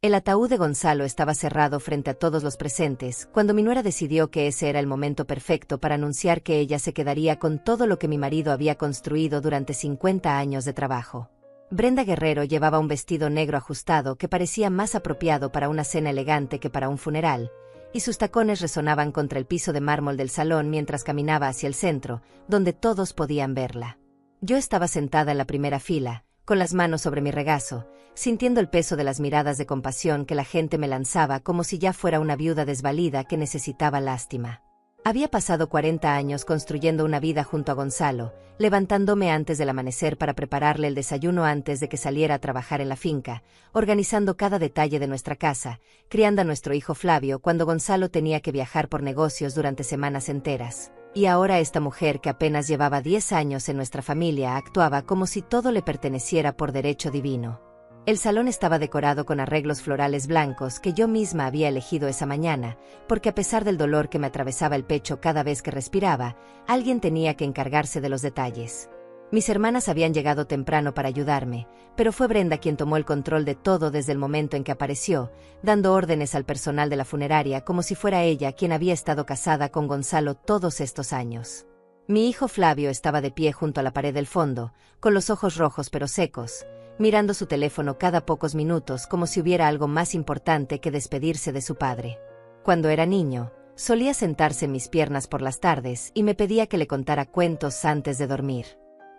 El ataúd de Gonzalo estaba cerrado frente a todos los presentes, cuando mi nuera decidió que ese era el momento perfecto para anunciar que ella se quedaría con todo lo que mi marido había construido durante 50 años de trabajo. Brenda Guerrero llevaba un vestido negro ajustado que parecía más apropiado para una cena elegante que para un funeral, y sus tacones resonaban contra el piso de mármol del salón mientras caminaba hacia el centro, donde todos podían verla. Yo estaba sentada en la primera fila, con las manos sobre mi regazo, sintiendo el peso de las miradas de compasión que la gente me lanzaba como si ya fuera una viuda desvalida que necesitaba lástima. Había pasado 40 años construyendo una vida junto a Gonzalo, levantándome antes del amanecer para prepararle el desayuno antes de que saliera a trabajar en la finca, organizando cada detalle de nuestra casa, criando a nuestro hijo Flavio cuando Gonzalo tenía que viajar por negocios durante semanas enteras. Y ahora esta mujer que apenas llevaba 10 años en nuestra familia actuaba como si todo le perteneciera por derecho divino. El salón estaba decorado con arreglos florales blancos que yo misma había elegido esa mañana, porque a pesar del dolor que me atravesaba el pecho cada vez que respiraba, alguien tenía que encargarse de los detalles. Mis hermanas habían llegado temprano para ayudarme, pero fue Brenda quien tomó el control de todo desde el momento en que apareció, dando órdenes al personal de la funeraria como si fuera ella quien había estado casada con Gonzalo todos estos años. Mi hijo Flavio estaba de pie junto a la pared del fondo, con los ojos rojos pero secos, mirando su teléfono cada pocos minutos como si hubiera algo más importante que despedirse de su padre. Cuando era niño, solía sentarse en mis piernas por las tardes y me pedía que le contara cuentos antes de dormir.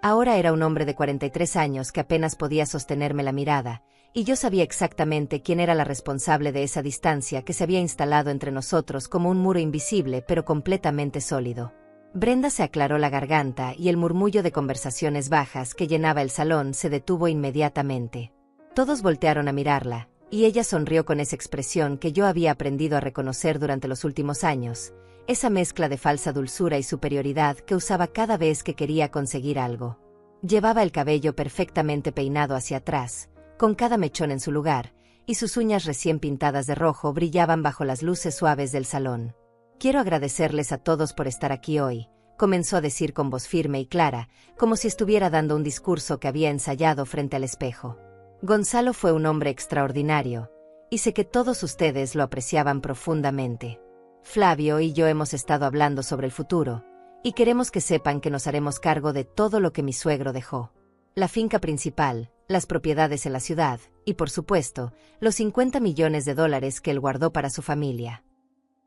Ahora era un hombre de 43 años que apenas podía sostenerme la mirada, y yo sabía exactamente quién era la responsable de esa distancia que se había instalado entre nosotros como un muro invisible pero completamente sólido. Brenda se aclaró la garganta y el murmullo de conversaciones bajas que llenaba el salón se detuvo inmediatamente. Todos voltearon a mirarla, y ella sonrió con esa expresión que yo había aprendido a reconocer durante los últimos años, esa mezcla de falsa dulzura y superioridad que usaba cada vez que quería conseguir algo. Llevaba el cabello perfectamente peinado hacia atrás, con cada mechón en su lugar, y sus uñas recién pintadas de rojo brillaban bajo las luces suaves del salón. «Quiero agradecerles a todos por estar aquí hoy», comenzó a decir con voz firme y clara, como si estuviera dando un discurso que había ensayado frente al espejo. «Gonzalo fue un hombre extraordinario, y sé que todos ustedes lo apreciaban profundamente. Flavio y yo hemos estado hablando sobre el futuro, y queremos que sepan que nos haremos cargo de todo lo que mi suegro dejó. La finca principal, las propiedades en la ciudad, y por supuesto, los 50 millones de dólares que él guardó para su familia».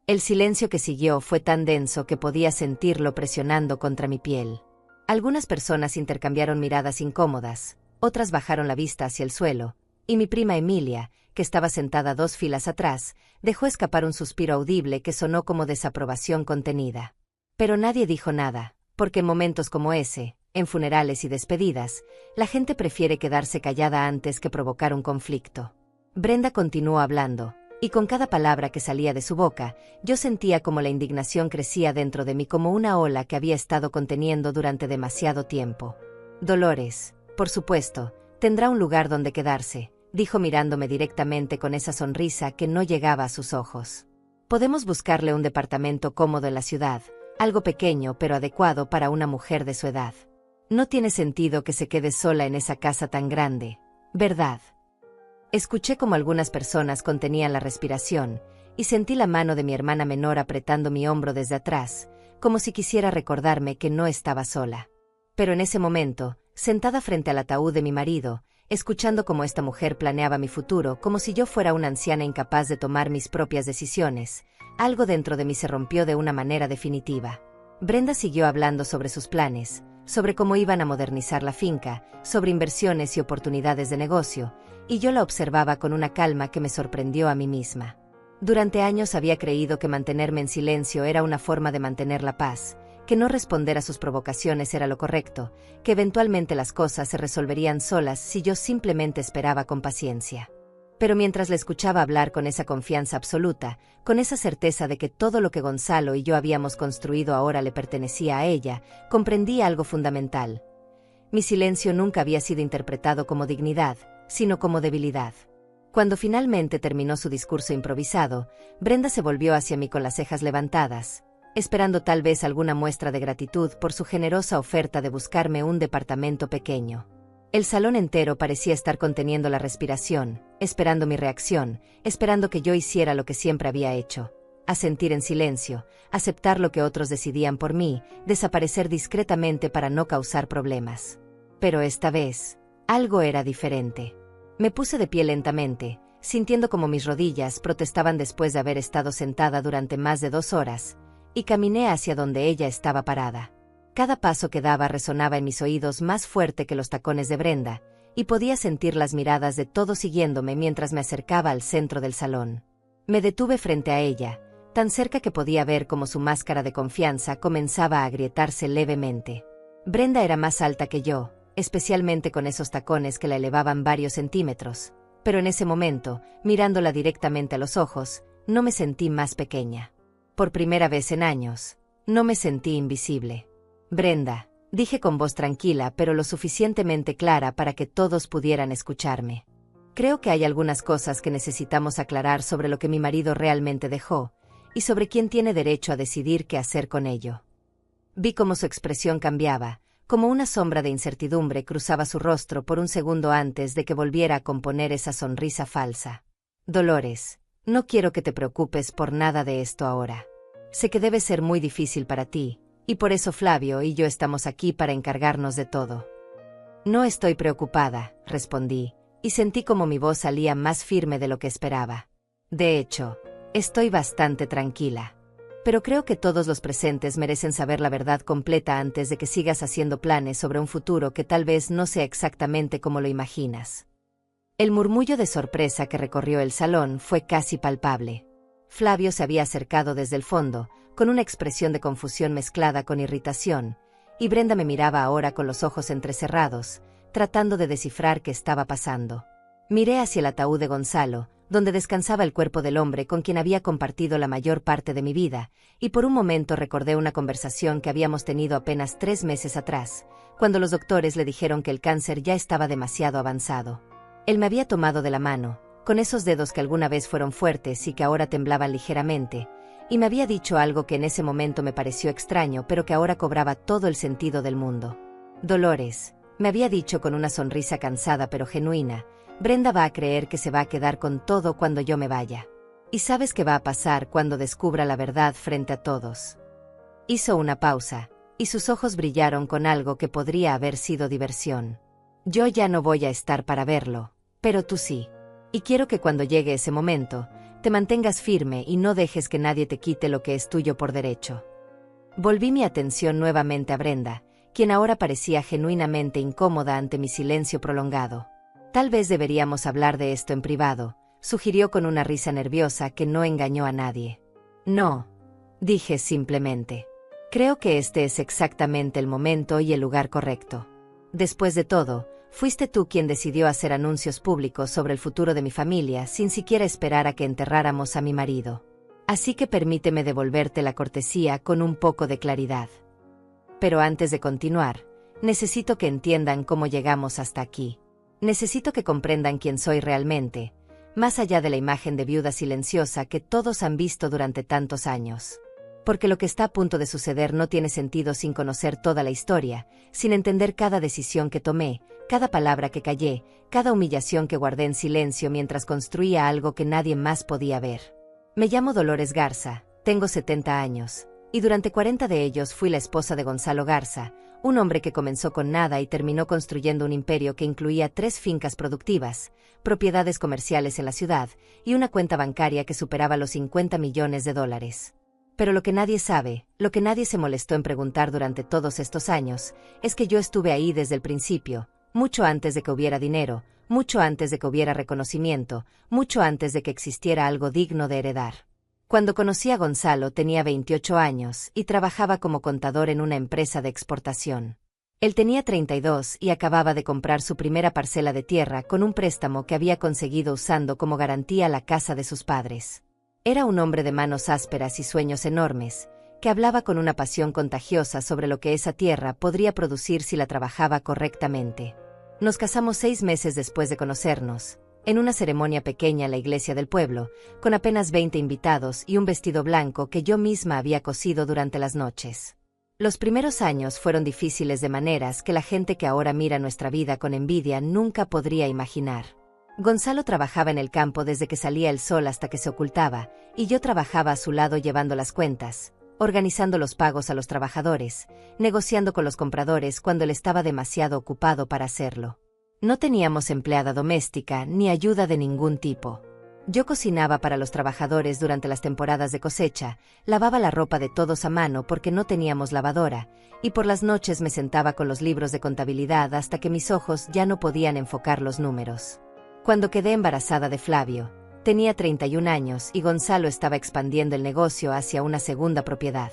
El silencio que siguió fue tan denso que podía sentirlo presionando contra mi piel. Algunas personas intercambiaron miradas incómodas, otras bajaron la vista hacia el suelo, y mi prima Emilia, que estaba sentada 2 filas atrás, dejó escapar un suspiro audible que sonó como desaprobación contenida. Pero nadie dijo nada, porque en momentos como ese, en funerales y despedidas, la gente prefiere quedarse callada antes que provocar un conflicto. Brenda continuó hablando, y con cada palabra que salía de su boca, yo sentía como la indignación crecía dentro de mí como una ola que había estado conteniendo durante demasiado tiempo. «Dolores, por supuesto, tendrá un lugar donde quedarse», dijo mirándome directamente con esa sonrisa que no llegaba a sus ojos. «Podemos buscarle un departamento cómodo en la ciudad, algo pequeño pero adecuado para una mujer de su edad. No tiene sentido que se quede sola en esa casa tan grande, ¿verdad?». Escuché como algunas personas contenían la respiración, y sentí la mano de mi hermana menor apretando mi hombro desde atrás, como si quisiera recordarme que no estaba sola. Pero en ese momento, sentada frente al ataúd de mi marido, escuchando cómo esta mujer planeaba mi futuro como si yo fuera una anciana incapaz de tomar mis propias decisiones, algo dentro de mí se rompió de una manera definitiva. Brenda siguió hablando sobre sus planes, sobre cómo iban a modernizar la finca, sobre inversiones y oportunidades de negocio, y yo la observaba con una calma que me sorprendió a mí misma. Durante años había creído que mantenerme en silencio era una forma de mantener la paz, que no responder a sus provocaciones era lo correcto, que eventualmente las cosas se resolverían solas si yo simplemente esperaba con paciencia. Pero mientras la escuchaba hablar con esa confianza absoluta, con esa certeza de que todo lo que Gonzalo y yo habíamos construido ahora le pertenecía a ella, comprendí algo fundamental. Mi silencio nunca había sido interpretado como dignidad, sino como debilidad. Cuando finalmente terminó su discurso improvisado, Brenda se volvió hacia mí con las cejas levantadas, esperando tal vez alguna muestra de gratitud por su generosa oferta de buscarme un departamento pequeño. El salón entero parecía estar conteniendo la respiración, esperando mi reacción, esperando que yo hiciera lo que siempre había hecho: asentir en silencio, aceptar lo que otros decidían por mí, desaparecer discretamente para no causar problemas. Pero esta vez, algo era diferente. Me puse de pie lentamente, sintiendo como mis rodillas protestaban después de haber estado sentada durante más de 2 horas, y caminé hacia donde ella estaba parada. Cada paso que daba resonaba en mis oídos más fuerte que los tacones de Brenda, y podía sentir las miradas de todos siguiéndome mientras me acercaba al centro del salón. Me detuve frente a ella, tan cerca que podía ver cómo su máscara de confianza comenzaba a agrietarse levemente. Brenda era más alta que yo, especialmente con esos tacones que la elevaban varios centímetros, pero en ese momento, mirándola directamente a los ojos, no me sentí más pequeña. Por primera vez en años, no me sentí invisible. «Brenda», dije con voz tranquila pero lo suficientemente clara para que todos pudieran escucharme. «Creo que hay algunas cosas que necesitamos aclarar sobre lo que mi marido realmente dejó, y sobre quién tiene derecho a decidir qué hacer con ello». Vi cómo su expresión cambiaba, como una sombra de incertidumbre cruzaba su rostro por un segundo antes de que volviera a componer esa sonrisa falsa. «Dolores, no quiero que te preocupes por nada de esto ahora. Sé que debe ser muy difícil para ti, y por eso Flavio y yo estamos aquí para encargarnos de todo». «No estoy preocupada», respondí, y sentí como mi voz salía más firme de lo que esperaba. «De hecho, estoy bastante tranquila. Pero creo que todos los presentes merecen saber la verdad completa antes de que sigas haciendo planes sobre un futuro que tal vez no sea exactamente como lo imaginas». El murmullo de sorpresa que recorrió el salón fue casi palpable. Flavio se había acercado desde el fondo, con una expresión de confusión mezclada con irritación, y Brenda me miraba ahora con los ojos entrecerrados, tratando de descifrar qué estaba pasando. Miré hacia el ataúd de Gonzalo, donde descansaba el cuerpo del hombre con quien había compartido la mayor parte de mi vida, y por un momento recordé una conversación que habíamos tenido apenas 3 meses atrás, cuando los doctores le dijeron que el cáncer ya estaba demasiado avanzado. Él me había tomado de la mano, con esos dedos que alguna vez fueron fuertes y que ahora temblaban ligeramente, y me había dicho algo que en ese momento me pareció extraño pero que ahora cobraba todo el sentido del mundo. «Dolores», me había dicho con una sonrisa cansada pero genuina, «Brenda va a creer que se va a quedar con todo cuando yo me vaya. ¿Y sabes qué va a pasar cuando descubra la verdad frente a todos?». Hizo una pausa, y sus ojos brillaron con algo que podría haber sido diversión. «Yo ya no voy a estar para verlo, pero tú sí. Y quiero que cuando llegue ese momento, te mantengas firme y no dejes que nadie te quite lo que es tuyo por derecho». Volví mi atención nuevamente a Brenda, quien ahora parecía genuinamente incómoda ante mi silencio prolongado. «Tal vez deberíamos hablar de esto en privado», sugirió con una risa nerviosa que no engañó a nadie. «No», dije simplemente. «Creo que este es exactamente el momento y el lugar correcto. Después de todo, fuiste tú quien decidió hacer anuncios públicos sobre el futuro de mi familia sin siquiera esperar a que enterráramos a mi marido. Así que permíteme devolverte la cortesía con un poco de claridad. Pero antes de continuar, necesito que entiendan cómo llegamos hasta aquí. Necesito que comprendan quién soy realmente, más allá de la imagen de viuda silenciosa que todos han visto durante tantos años. Porque lo que está a punto de suceder no tiene sentido sin conocer toda la historia, sin entender cada decisión que tomé, cada palabra que callé, cada humillación que guardé en silencio mientras construía algo que nadie más podía ver. Me llamo Dolores Garza, tengo 70 años, y durante 40 de ellos fui la esposa de Gonzalo Garza, un hombre que comenzó con nada y terminó construyendo un imperio que incluía 3 fincas productivas, propiedades comerciales en la ciudad, y una cuenta bancaria que superaba los $50 millones. Pero lo que nadie sabe, lo que nadie se molestó en preguntar durante todos estos años, es que yo estuve ahí desde el principio, mucho antes de que hubiera dinero, mucho antes de que hubiera reconocimiento, mucho antes de que existiera algo digno de heredar. Cuando conocí a Gonzalo tenía 28 años y trabajaba como contador en una empresa de exportación. Él tenía 32 y acababa de comprar su primera parcela de tierra con un préstamo que había conseguido usando como garantía la casa de sus padres. Era un hombre de manos ásperas y sueños enormes, que hablaba con una pasión contagiosa sobre lo que esa tierra podría producir si la trabajaba correctamente. Nos casamos 6 meses después de conocernos, en una ceremonia pequeña en la iglesia del pueblo, con apenas 20 invitados y un vestido blanco que yo misma había cosido durante las noches. Los primeros años fueron difíciles de maneras que la gente que ahora mira nuestra vida con envidia nunca podría imaginar. Gonzalo trabajaba en el campo desde que salía el sol hasta que se ocultaba, y yo trabajaba a su lado llevando las cuentas, organizando los pagos a los trabajadores, negociando con los compradores cuando él estaba demasiado ocupado para hacerlo. No teníamos empleada doméstica ni ayuda de ningún tipo. Yo cocinaba para los trabajadores durante las temporadas de cosecha, lavaba la ropa de todos a mano porque no teníamos lavadora, y por las noches me sentaba con los libros de contabilidad hasta que mis ojos ya no podían enfocar los números. Cuando quedé embarazada de Flavio, tenía 31 años y Gonzalo estaba expandiendo el negocio hacia una segunda propiedad.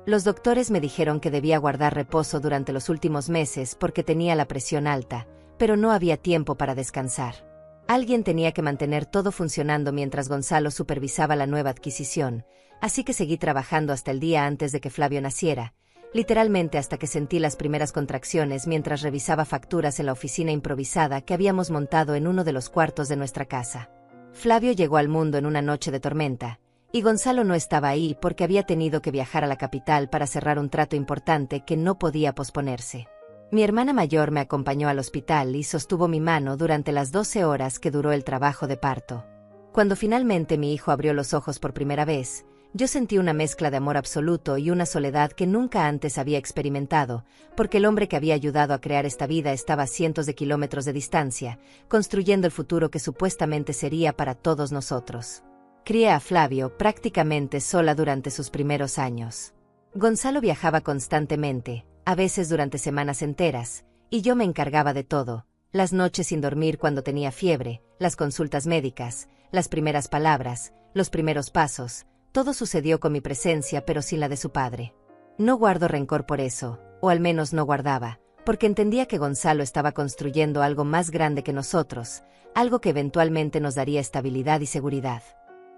Los doctores me dijeron que debía guardar reposo durante los últimos meses porque tenía la presión alta, pero no había tiempo para descansar. Alguien tenía que mantener todo funcionando mientras Gonzalo supervisaba la nueva adquisición, así que seguí trabajando hasta el día antes de que Flavio naciera, literalmente hasta que sentí las primeras contracciones mientras revisaba facturas en la oficina improvisada que habíamos montado en uno de los cuartos de nuestra casa. Flavio llegó al mundo en una noche de tormenta, y Gonzalo no estaba ahí porque había tenido que viajar a la capital para cerrar un trato importante que no podía posponerse. Mi hermana mayor me acompañó al hospital y sostuvo mi mano durante las 12 horas que duró el trabajo de parto. Cuando finalmente mi hijo abrió los ojos por primera vez, yo sentí una mezcla de amor absoluto y una soledad que nunca antes había experimentado, porque el hombre que había ayudado a crear esta vida estaba a cientos de kilómetros de distancia, construyendo el futuro que supuestamente sería para todos nosotros. Crié a Flavio prácticamente sola durante sus primeros años. Gonzalo viajaba constantemente, a veces durante semanas enteras, y yo me encargaba de todo, las noches sin dormir cuando tenía fiebre, las consultas médicas, las primeras palabras, los primeros pasos, todo sucedió con mi presencia pero sin la de su padre. No guardo rencor por eso, o al menos no guardaba, porque entendía que Gonzalo estaba construyendo algo más grande que nosotros, algo que eventualmente nos daría estabilidad y seguridad.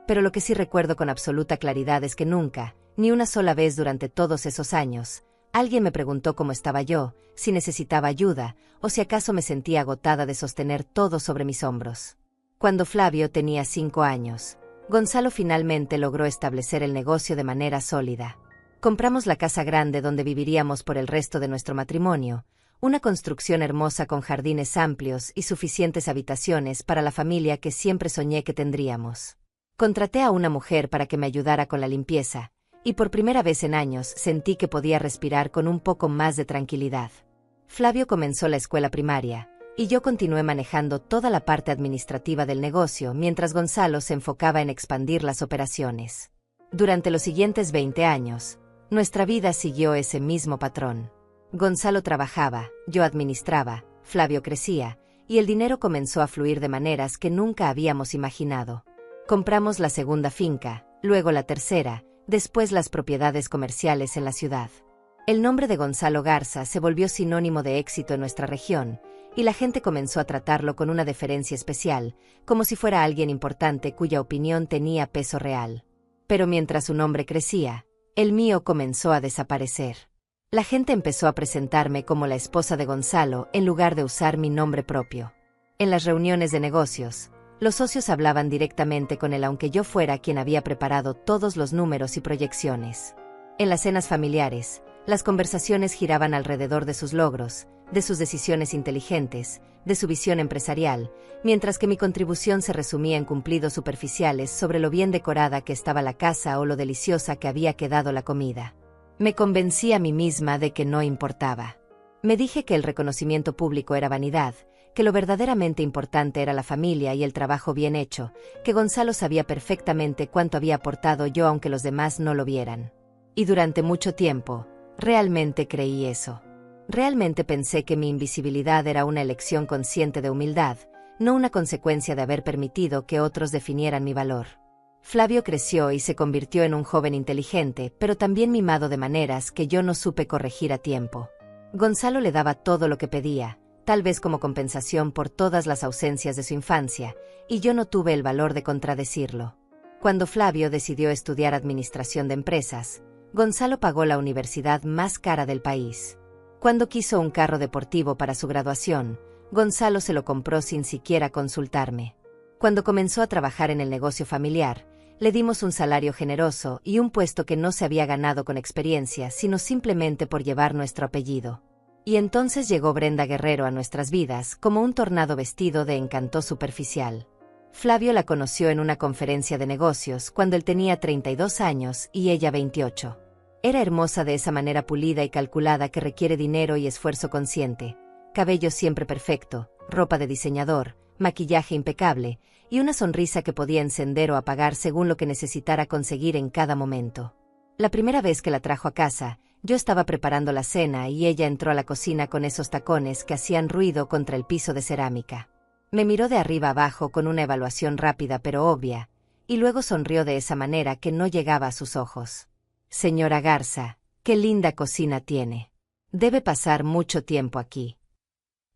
Pero lo que sí recuerdo con absoluta claridad es que nunca, ni una sola vez durante todos esos años, alguien me preguntó cómo estaba yo, si necesitaba ayuda, o si acaso me sentía agotada de sostener todo sobre mis hombros. Cuando Flavio tenía 5 años, Gonzalo finalmente logró establecer el negocio de manera sólida. Compramos la casa grande donde viviríamos por el resto de nuestro matrimonio, una construcción hermosa con jardines amplios y suficientes habitaciones para la familia que siempre soñé que tendríamos. Contraté a una mujer para que me ayudara con la limpieza, y por primera vez en años sentí que podía respirar con un poco más de tranquilidad. Flavio comenzó la escuela primaria, y yo continué manejando toda la parte administrativa del negocio mientras Gonzalo se enfocaba en expandir las operaciones. Durante los siguientes 20 años, nuestra vida siguió ese mismo patrón. Gonzalo trabajaba, yo administraba, Flavio crecía, y el dinero comenzó a fluir de maneras que nunca habíamos imaginado. Compramos la segunda finca, luego la tercera, después las propiedades comerciales en la ciudad. El nombre de Gonzalo Garza se volvió sinónimo de éxito en nuestra región, y la gente comenzó a tratarlo con una deferencia especial, como si fuera alguien importante cuya opinión tenía peso real. Pero mientras su nombre crecía, el mío comenzó a desaparecer. La gente empezó a presentarme como la esposa de Gonzalo en lugar de usar mi nombre propio. En las reuniones de negocios, los socios hablaban directamente con él aunque yo fuera quien había preparado todos los números y proyecciones. En las cenas familiares, las conversaciones giraban alrededor de sus logros, de sus decisiones inteligentes, de su visión empresarial, mientras que mi contribución se resumía en cumplidos superficiales sobre lo bien decorada que estaba la casa o lo deliciosa que había quedado la comida. Me convencí a mí misma de que no importaba. Me dije que el reconocimiento público era vanidad, que lo verdaderamente importante era la familia y el trabajo bien hecho, que Gonzalo sabía perfectamente cuánto había aportado yo aunque los demás no lo vieran. Y durante mucho tiempo, realmente creí eso. Realmente pensé que mi invisibilidad era una elección consciente de humildad, no una consecuencia de haber permitido que otros definieran mi valor. Flavio creció y se convirtió en un joven inteligente, pero también mimado de maneras que yo no supe corregir a tiempo. Gonzalo le daba todo lo que pedía, tal vez como compensación por todas las ausencias de su infancia, y yo no tuve el valor de contradecirlo. Cuando Flavio decidió estudiar administración de empresas, Gonzalo pagó la universidad más cara del país. Cuando quiso un carro deportivo para su graduación, Gonzalo se lo compró sin siquiera consultarme. Cuando comenzó a trabajar en el negocio familiar, Le dimos un salario generoso y un puesto que no se había ganado con experiencia, sino simplemente por llevar nuestro apellido. Y entonces llegó Brenda Guerrero a nuestras vidas como un tornado vestido de encanto superficial. Flavio la conoció en una conferencia de negocios cuando él tenía 32 años y ella 28. Era hermosa de esa manera pulida y calculada que requiere dinero y esfuerzo consciente, cabello siempre perfecto, ropa de diseñador, maquillaje impecable, y una sonrisa que podía encender o apagar según lo que necesitara conseguir en cada momento. La primera vez que la trajo a casa, yo estaba preparando la cena y ella entró a la cocina con esos tacones que hacían ruido contra el piso de cerámica. Me miró de arriba abajo con una evaluación rápida pero obvia, y luego sonrió de esa manera que no llegaba a sus ojos. Señora Garza, qué linda cocina tiene. Debe pasar mucho tiempo aquí.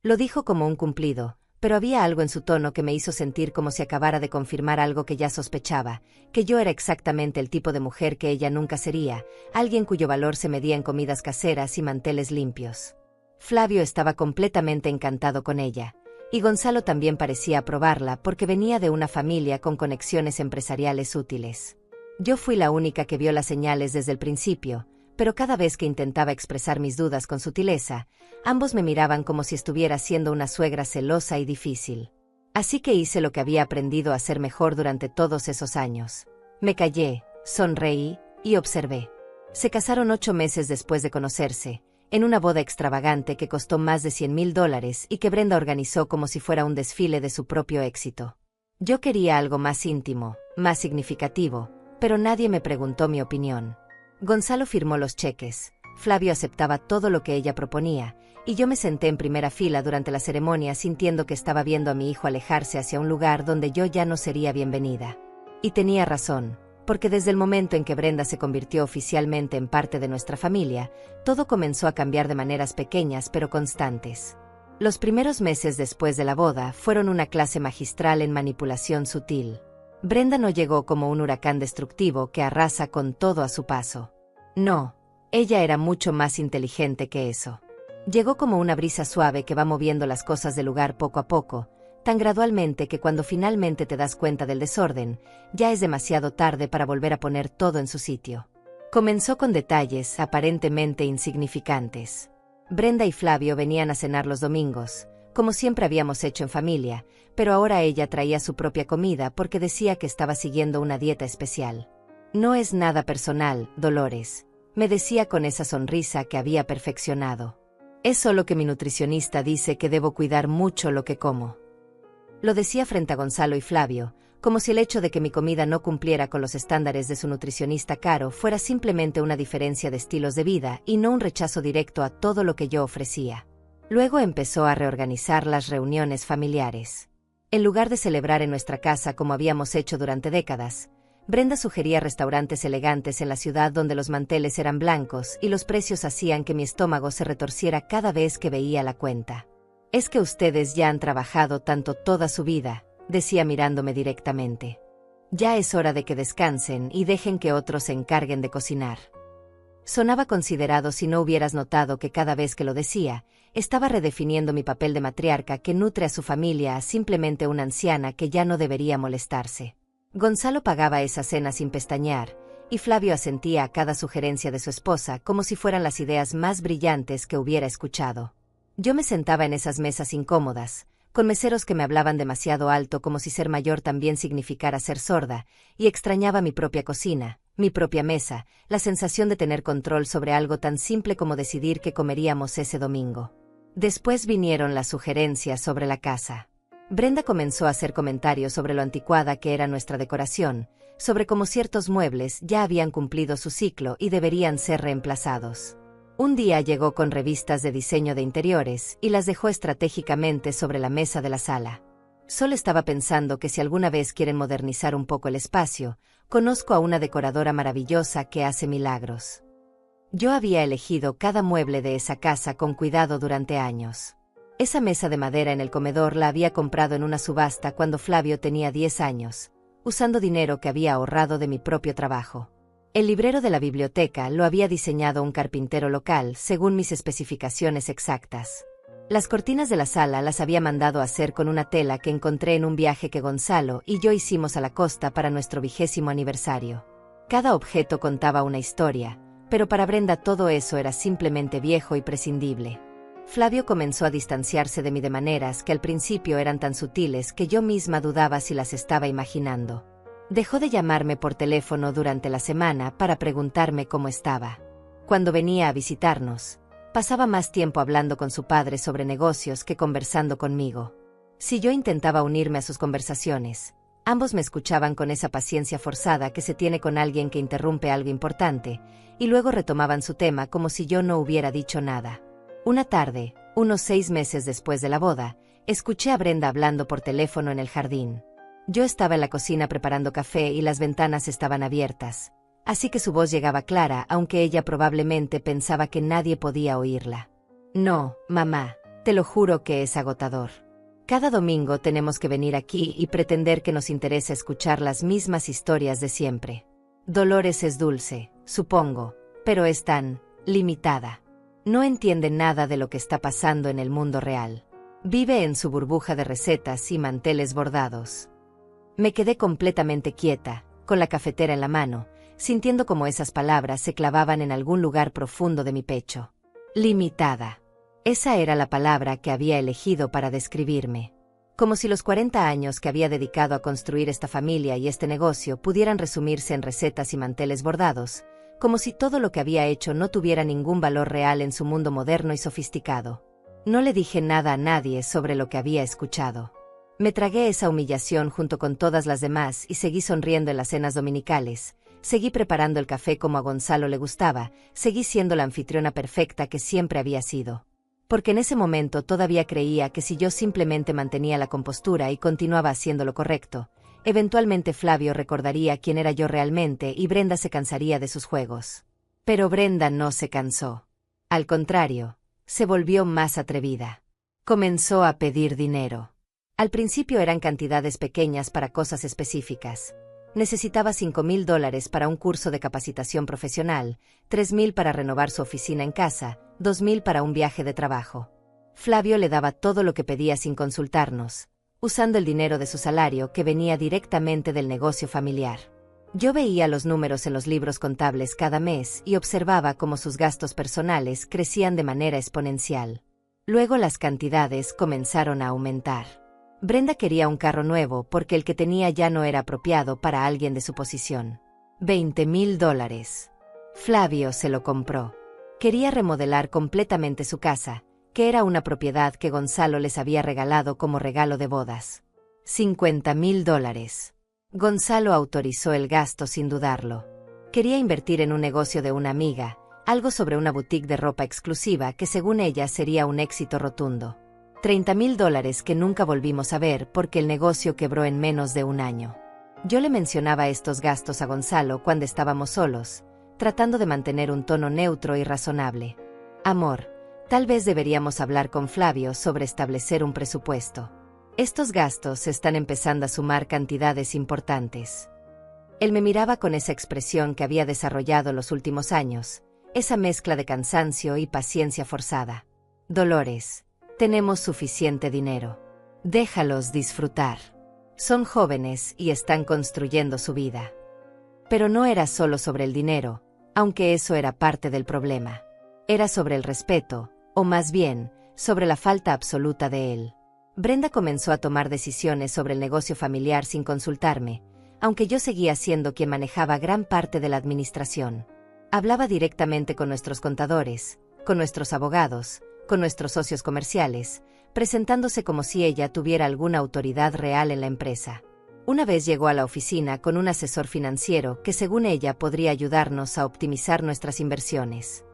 Lo dijo como un cumplido, pero había algo en su tono que me hizo sentir como si acabara de confirmar algo que ya sospechaba, que yo era exactamente el tipo de mujer que ella nunca sería, alguien cuyo valor se medía en comidas caseras y manteles limpios. Flavio estaba completamente encantado con ella, y Gonzalo también parecía aprobarla porque venía de una familia con conexiones empresariales útiles. Yo fui la única que vio las señales desde el principio, pero cada vez que intentaba expresar mis dudas con sutileza, ambos me miraban como si estuviera siendo una suegra celosa y difícil. Así que hice lo que había aprendido a hacer mejor durante todos esos años. Me callé, sonreí y observé. Se casaron 8 meses después de conocerse, en una boda extravagante que costó más de $100,000 y que Brenda organizó como si fuera un desfile de su propio éxito. Yo quería algo más íntimo, más significativo, pero nadie me preguntó mi opinión. Gonzalo firmó los cheques, Flavio aceptaba todo lo que ella proponía, y yo me senté en primera fila durante la ceremonia sintiendo que estaba viendo a mi hijo alejarse hacia un lugar donde yo ya no sería bienvenida. Y tenía razón, porque desde el momento en que Brenda se convirtió oficialmente en parte de nuestra familia, todo comenzó a cambiar de maneras pequeñas pero constantes. Los primeros meses después de la boda fueron una clase magistral en manipulación sutil. Brenda no llegó como un huracán destructivo que arrasa con todo a su paso. No, ella era mucho más inteligente que eso. Llegó como una brisa suave que va moviendo las cosas del lugar poco a poco, tan gradualmente que cuando finalmente te das cuenta del desorden, ya es demasiado tarde para volver a poner todo en su sitio. Comenzó con detalles aparentemente insignificantes. Brenda y Flavio venían a cenar los domingos, como siempre habíamos hecho en familia, pero ahora ella traía su propia comida porque decía que estaba siguiendo una dieta especial. No es nada personal, Dolores, me decía con esa sonrisa que había perfeccionado. Es solo que mi nutricionista dice que debo cuidar mucho lo que como. Lo decía frente a Gonzalo y Flavio, como si el hecho de que mi comida no cumpliera con los estándares de su nutricionista caro fuera simplemente una diferencia de estilos de vida y no un rechazo directo a todo lo que yo ofrecía. Luego empezó a reorganizar las reuniones familiares. En lugar de celebrar en nuestra casa como habíamos hecho durante décadas, Brenda sugería restaurantes elegantes en la ciudad donde los manteles eran blancos y los precios hacían que mi estómago se retorciera cada vez que veía la cuenta. Es que ustedes ya han trabajado tanto toda su vida, decía mirándome directamente. Ya es hora de que descansen y dejen que otros se encarguen de cocinar. Sonaba considerado si no hubieras notado que cada vez que lo decía, estaba redefiniendo mi papel de matriarca que nutre a su familia a simplemente una anciana que ya no debería molestarse. Gonzalo pagaba esa cena sin pestañear, y Flavio asentía a cada sugerencia de su esposa como si fueran las ideas más brillantes que hubiera escuchado. Yo me sentaba en esas mesas incómodas, con meseros que me hablaban demasiado alto como si ser mayor también significara ser sorda, y extrañaba mi propia cocina, mi propia mesa, la sensación de tener control sobre algo tan simple como decidir qué comeríamos ese domingo. Después vinieron las sugerencias sobre la casa. Brenda comenzó a hacer comentarios sobre lo anticuada que era nuestra decoración, sobre cómo ciertos muebles ya habían cumplido su ciclo y deberían ser reemplazados. Un día llegó con revistas de diseño de interiores y las dejó estratégicamente sobre la mesa de la sala. Solo estaba pensando que si alguna vez quieren modernizar un poco el espacio, conozco a una decoradora maravillosa que hace milagros. Yo había elegido cada mueble de esa casa con cuidado durante años. Esa mesa de madera en el comedor la había comprado en una subasta cuando Flavio tenía 10 años, usando dinero que había ahorrado de mi propio trabajo. El librero de la biblioteca lo había diseñado un carpintero local según mis especificaciones exactas. Las cortinas de la sala las había mandado hacer con una tela que encontré en un viaje que Gonzalo y yo hicimos a la costa para nuestro 20º aniversario. Cada objeto contaba una historia, pero para Brenda todo eso era simplemente viejo y prescindible. Flavio comenzó a distanciarse de mí de maneras que al principio eran tan sutiles que yo misma dudaba si las estaba imaginando. Dejó de llamarme por teléfono durante la semana para preguntarme cómo estaba. Cuando venía a visitarnos, pasaba más tiempo hablando con su padre sobre negocios que conversando conmigo. Si yo intentaba unirme a sus conversaciones, ambos me escuchaban con esa paciencia forzada que se tiene con alguien que interrumpe algo importante, y luego retomaban su tema como si yo no hubiera dicho nada. Una tarde, unos 6 meses después de la boda, escuché a Brenda hablando por teléfono en el jardín. Yo estaba en la cocina preparando café y las ventanas estaban abiertas, así que su voz llegaba clara, aunque ella probablemente pensaba que nadie podía oírla. No, mamá, te lo juro que es agotador. Cada domingo tenemos que venir aquí y pretender que nos interesa escuchar las mismas historias de siempre. Dolores es dulce, supongo, pero es tan limitada. No entiende nada de lo que está pasando en el mundo real. Vive en su burbuja de recetas y manteles bordados. Me quedé completamente quieta, con la cafetera en la mano, sintiendo como esas palabras se clavaban en algún lugar profundo de mi pecho. Limitada. Esa era la palabra que había elegido para describirme. Como si los 40 años que había dedicado a construir esta familia y este negocio pudieran resumirse en recetas y manteles bordados, como si todo lo que había hecho no tuviera ningún valor real en su mundo moderno y sofisticado. No le dije nada a nadie sobre lo que había escuchado. Me tragué esa humillación junto con todas las demás y seguí sonriendo en las cenas dominicales, seguí preparando el café como a Gonzalo le gustaba, seguí siendo la anfitriona perfecta que siempre había sido. Porque en ese momento todavía creía que si yo simplemente mantenía la compostura y continuaba haciendo lo correcto, eventualmente Flavio recordaría quién era yo realmente y Brenda se cansaría de sus juegos. Pero Brenda no se cansó. Al contrario, se volvió más atrevida. Comenzó a pedir dinero. Al principio eran cantidades pequeñas para cosas específicas. Necesitaba $5,000 para un curso de capacitación profesional, $3,000 para renovar su oficina en casa, $2,000 para un viaje de trabajo. Flavio le daba todo lo que pedía sin consultarnos, usando el dinero de su salario que venía directamente del negocio familiar. Yo veía los números en los libros contables cada mes y observaba cómo sus gastos personales crecían de manera exponencial. Luego las cantidades comenzaron a aumentar. Brenda quería un carro nuevo porque el que tenía ya no era apropiado para alguien de su posición. $20,000. Flavio se lo compró. Quería remodelar completamente su casa, que era una propiedad que Gonzalo les había regalado como regalo de bodas. $50,000. Gonzalo autorizó el gasto sin dudarlo. Quería invertir en un negocio de una amiga, algo sobre una boutique de ropa exclusiva que según ella sería un éxito rotundo. $30,000 que nunca volvimos a ver porque el negocio quebró en menos de un año. Yo le mencionaba estos gastos a Gonzalo cuando estábamos solos, tratando de mantener un tono neutro y razonable. Amor, tal vez deberíamos hablar con Flavio sobre establecer un presupuesto. Estos gastos están empezando a sumar cantidades importantes. Él me miraba con esa expresión que había desarrollado los últimos años, esa mezcla de cansancio y paciencia forzada. Dolores, tenemos suficiente dinero. Déjalos disfrutar. Son jóvenes y están construyendo su vida. Pero no era solo sobre el dinero, aunque eso era parte del problema. Era sobre el respeto, o más bien, sobre la falta absoluta de él. Brenda comenzó a tomar decisiones sobre el negocio familiar sin consultarme, aunque yo seguía siendo quien manejaba gran parte de la administración. Hablaba directamente con nuestros contadores, con nuestros abogados, con nuestros socios comerciales, presentándose como si ella tuviera alguna autoridad real en la empresa. Una vez llegó a la oficina con un asesor financiero que según ella podría ayudarnos a optimizar nuestras inversiones.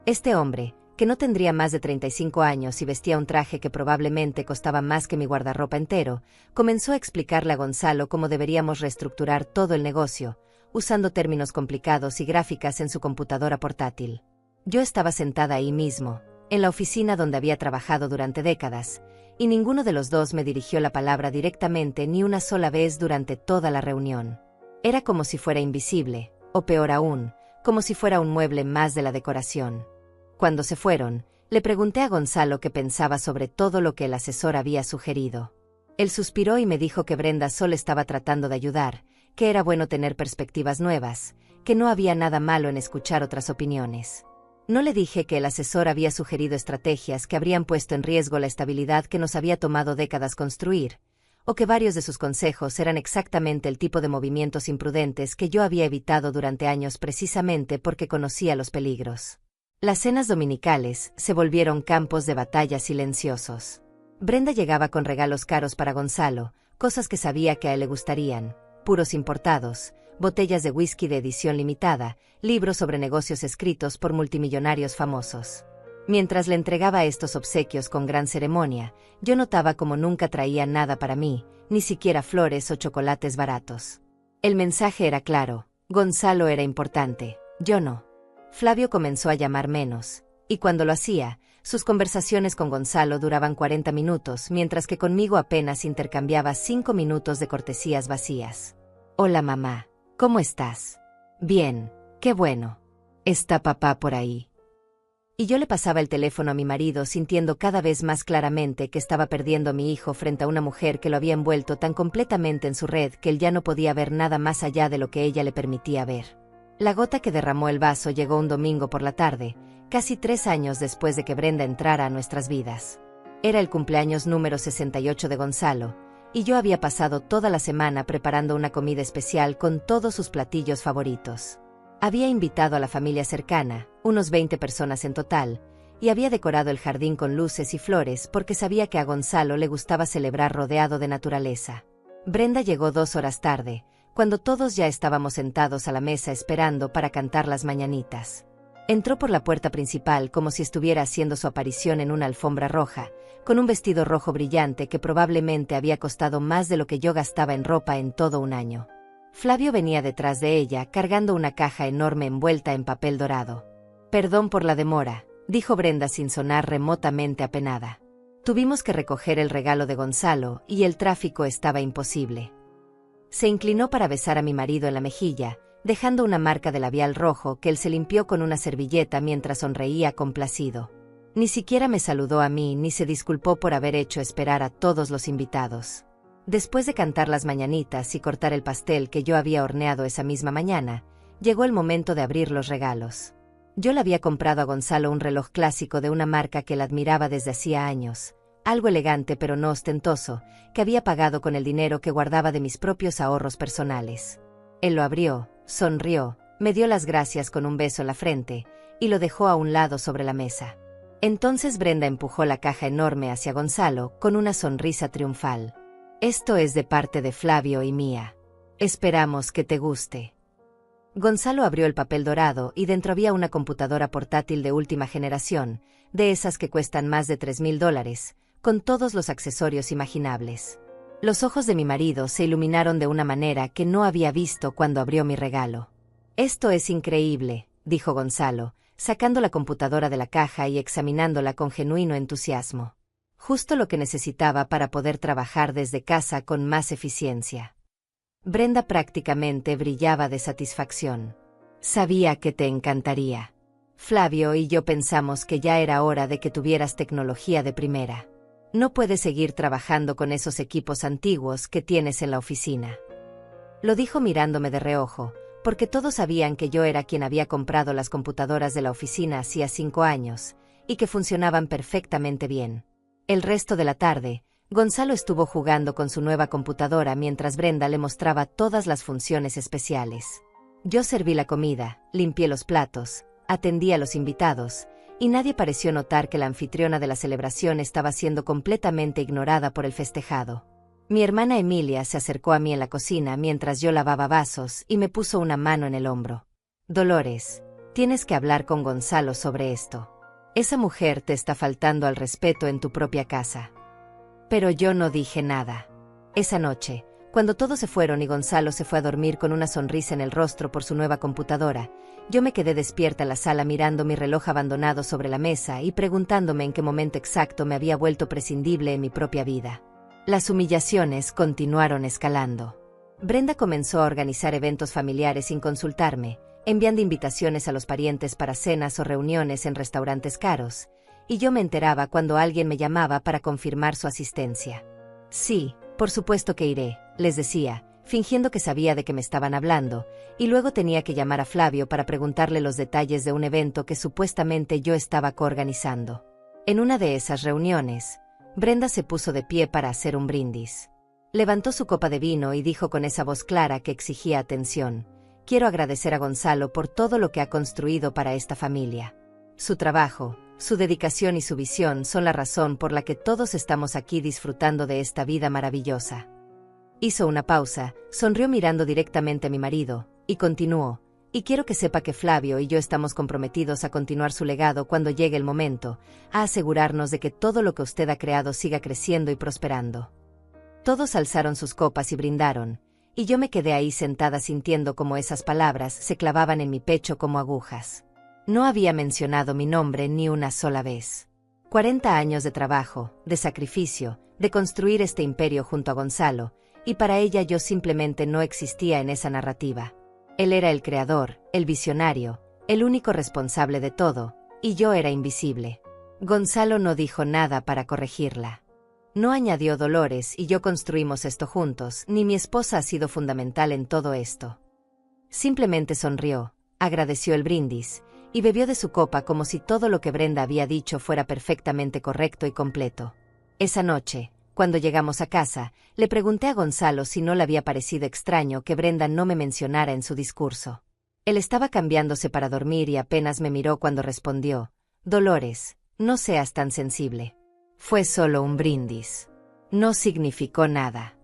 Este hombre, que no tendría más de 35 años y vestía un traje que probablemente costaba más que mi guardarropa entero, comenzó a explicarle a Gonzalo cómo deberíamos reestructurar todo el negocio, usando términos complicados y gráficas en su computadora portátil. Yo estaba sentada ahí mismo, en la oficina donde había trabajado durante décadas, y ninguno de los dos me dirigió la palabra directamente ni una sola vez durante toda la reunión. Era como si fuera invisible, o peor aún, como si fuera un mueble más de la decoración. Cuando se fueron, Le pregunté a Gonzalo qué pensaba sobre todo lo que el asesor había sugerido. Él suspiró y me dijo que Brenda solo estaba tratando de ayudar, que era bueno tener perspectivas nuevas, que no había nada malo en escuchar otras opiniones. No le dije que el asesor había sugerido estrategias que habrían puesto en riesgo la estabilidad que nos había tomado décadas construir, o que varios de sus consejos eran exactamente el tipo de movimientos imprudentes que yo había evitado durante años precisamente porque conocía los peligros. Las cenas dominicales se volvieron campos de batalla silenciosos. Brenda llegaba con regalos caros para Gonzalo, cosas que sabía que a él le gustarían, puros importados, botellas de whisky de edición limitada, libros sobre negocios escritos por multimillonarios famosos. Mientras le entregaba estos obsequios con gran ceremonia, yo notaba como nunca traía nada para mí, ni siquiera flores o chocolates baratos. El mensaje era claro: Gonzalo era importante, yo no. Flavio comenzó a llamar menos, y cuando lo hacía, sus conversaciones con Gonzalo duraban 40 minutos, mientras que conmigo apenas intercambiaba 5 minutos de cortesías vacías. Hola mamá, ¿cómo estás? Bien, qué bueno. ¿Está papá por ahí? Y yo le pasaba el teléfono a mi marido sintiendo cada vez más claramente que estaba perdiendo a mi hijo frente a una mujer que lo había envuelto tan completamente en su red que él ya no podía ver nada más allá de lo que ella le permitía ver. La gota que derramó el vaso llegó un domingo por la tarde, casi 3 años después de que Brenda entrara a nuestras vidas. Era el cumpleaños número 68 de Gonzalo, y yo había pasado toda la semana preparando una comida especial con todos sus platillos favoritos. Había invitado a la familia cercana, unos 20 personas en total, y había decorado el jardín con luces y flores porque sabía que a Gonzalo le gustaba celebrar rodeado de naturaleza. Brenda llegó 2 horas tarde, cuando todos ya estábamos sentados a la mesa esperando para cantar las mañanitas. Entró por la puerta principal como si estuviera haciendo su aparición en una alfombra roja, con un vestido rojo brillante que probablemente había costado más de lo que yo gastaba en ropa en todo un año. Flavio venía detrás de ella, cargando una caja enorme envuelta en papel dorado. «Perdón por la demora», dijo Brenda sin sonar remotamente apenada. «Tuvimos que recoger el regalo de Gonzalo y el tráfico estaba imposible». Se inclinó para besar a mi marido en la mejilla, dejando una marca de labial rojo que él se limpió con una servilleta mientras sonreía complacido. Ni siquiera me saludó a mí ni se disculpó por haber hecho esperar a todos los invitados. Después de cantar las mañanitas y cortar el pastel que yo había horneado esa misma mañana, llegó el momento de abrir los regalos. Yo le había comprado a Gonzalo un reloj clásico de una marca que él admiraba desde hacía años, algo elegante pero no ostentoso, que había pagado con el dinero que guardaba de mis propios ahorros personales. Él lo abrió, sonrió, me dio las gracias con un beso en la frente, y lo dejó a un lado sobre la mesa. Entonces Brenda empujó la caja enorme hacia Gonzalo con una sonrisa triunfal. «Esto es de parte de Flavio y mía. Esperamos que te guste». Gonzalo abrió el papel dorado y dentro había una computadora portátil de última generación, de esas que cuestan más de $3,000, con todos los accesorios imaginables. Los ojos de mi marido se iluminaron de una manera que no había visto cuando abrió mi regalo. «Esto es increíble», dijo Gonzalo, sacando la computadora de la caja y examinándola con genuino entusiasmo. Justo lo que necesitaba para poder trabajar desde casa con más eficiencia. Brenda prácticamente brillaba de satisfacción. «Sabía que te encantaría. Flavio y yo pensamos que ya era hora de que tuvieras tecnología de primera. No puedes seguir trabajando con esos equipos antiguos que tienes en la oficina». Lo dijo mirándome de reojo, porque todos sabían que yo era quien había comprado las computadoras de la oficina hacía 5 años, y que funcionaban perfectamente bien. El resto de la tarde, Gonzalo estuvo jugando con su nueva computadora mientras Brenda le mostraba todas las funciones especiales. Yo serví la comida, limpié los platos, atendí a los invitados, y nadie pareció notar que la anfitriona de la celebración estaba siendo completamente ignorada por el festejado. Mi hermana Emilia se acercó a mí en la cocina mientras yo lavaba vasos y me puso una mano en el hombro. «Dolores, tienes que hablar con Gonzalo sobre esto. Esa mujer te está faltando al respeto en tu propia casa». Pero yo no dije nada. Esa noche, cuando todos se fueron y Gonzalo se fue a dormir con una sonrisa en el rostro por su nueva computadora, yo me quedé despierta en la sala mirando mi reloj abandonado sobre la mesa y preguntándome en qué momento exacto me había vuelto prescindible en mi propia vida. Las humillaciones continuaron escalando. Brenda comenzó a organizar eventos familiares sin consultarme, enviando invitaciones a los parientes para cenas o reuniones en restaurantes caros, y yo me enteraba cuando alguien me llamaba para confirmar su asistencia. Sí, por supuesto que iré, les decía, fingiendo que sabía de qué me estaban hablando, y luego tenía que llamar a Flavio para preguntarle los detalles de un evento que supuestamente yo estaba coorganizando. En una de esas reuniones, Brenda se puso de pie para hacer un brindis. Levantó su copa de vino y dijo con esa voz clara que exigía atención: quiero agradecer a Gonzalo por todo lo que ha construido para esta familia. Su trabajo, su dedicación y su visión son la razón por la que todos estamos aquí disfrutando de esta vida maravillosa. Hizo una pausa, sonrió mirando directamente a mi marido, y continuó: y quiero que sepa que Flavio y yo estamos comprometidos a continuar su legado cuando llegue el momento, a asegurarnos de que todo lo que usted ha creado siga creciendo y prosperando. Todos alzaron sus copas y brindaron, y yo me quedé ahí sentada sintiendo como esas palabras se clavaban en mi pecho como agujas. No había mencionado mi nombre ni una sola vez. 40 años de trabajo, de sacrificio, de construir este imperio junto a Gonzalo, y para ella yo simplemente no existía en esa narrativa. Él era el creador, el visionario, el único responsable de todo, y yo era invisible. Gonzalo no dijo nada para corregirla. No añadió: Dolores y yo construimos esto juntos, ni mi esposa ha sido fundamental en todo esto. Simplemente sonrió, agradeció el brindis, y bebió de su copa como si todo lo que Brenda había dicho fuera perfectamente correcto y completo. Esa noche, cuando llegamos a casa, le pregunté a Gonzalo si no le había parecido extraño que Brenda no me mencionara en su discurso. Él estaba cambiándose para dormir y apenas me miró cuando respondió: Dolores, no seas tan sensible. Fue solo un brindis. No significó nada.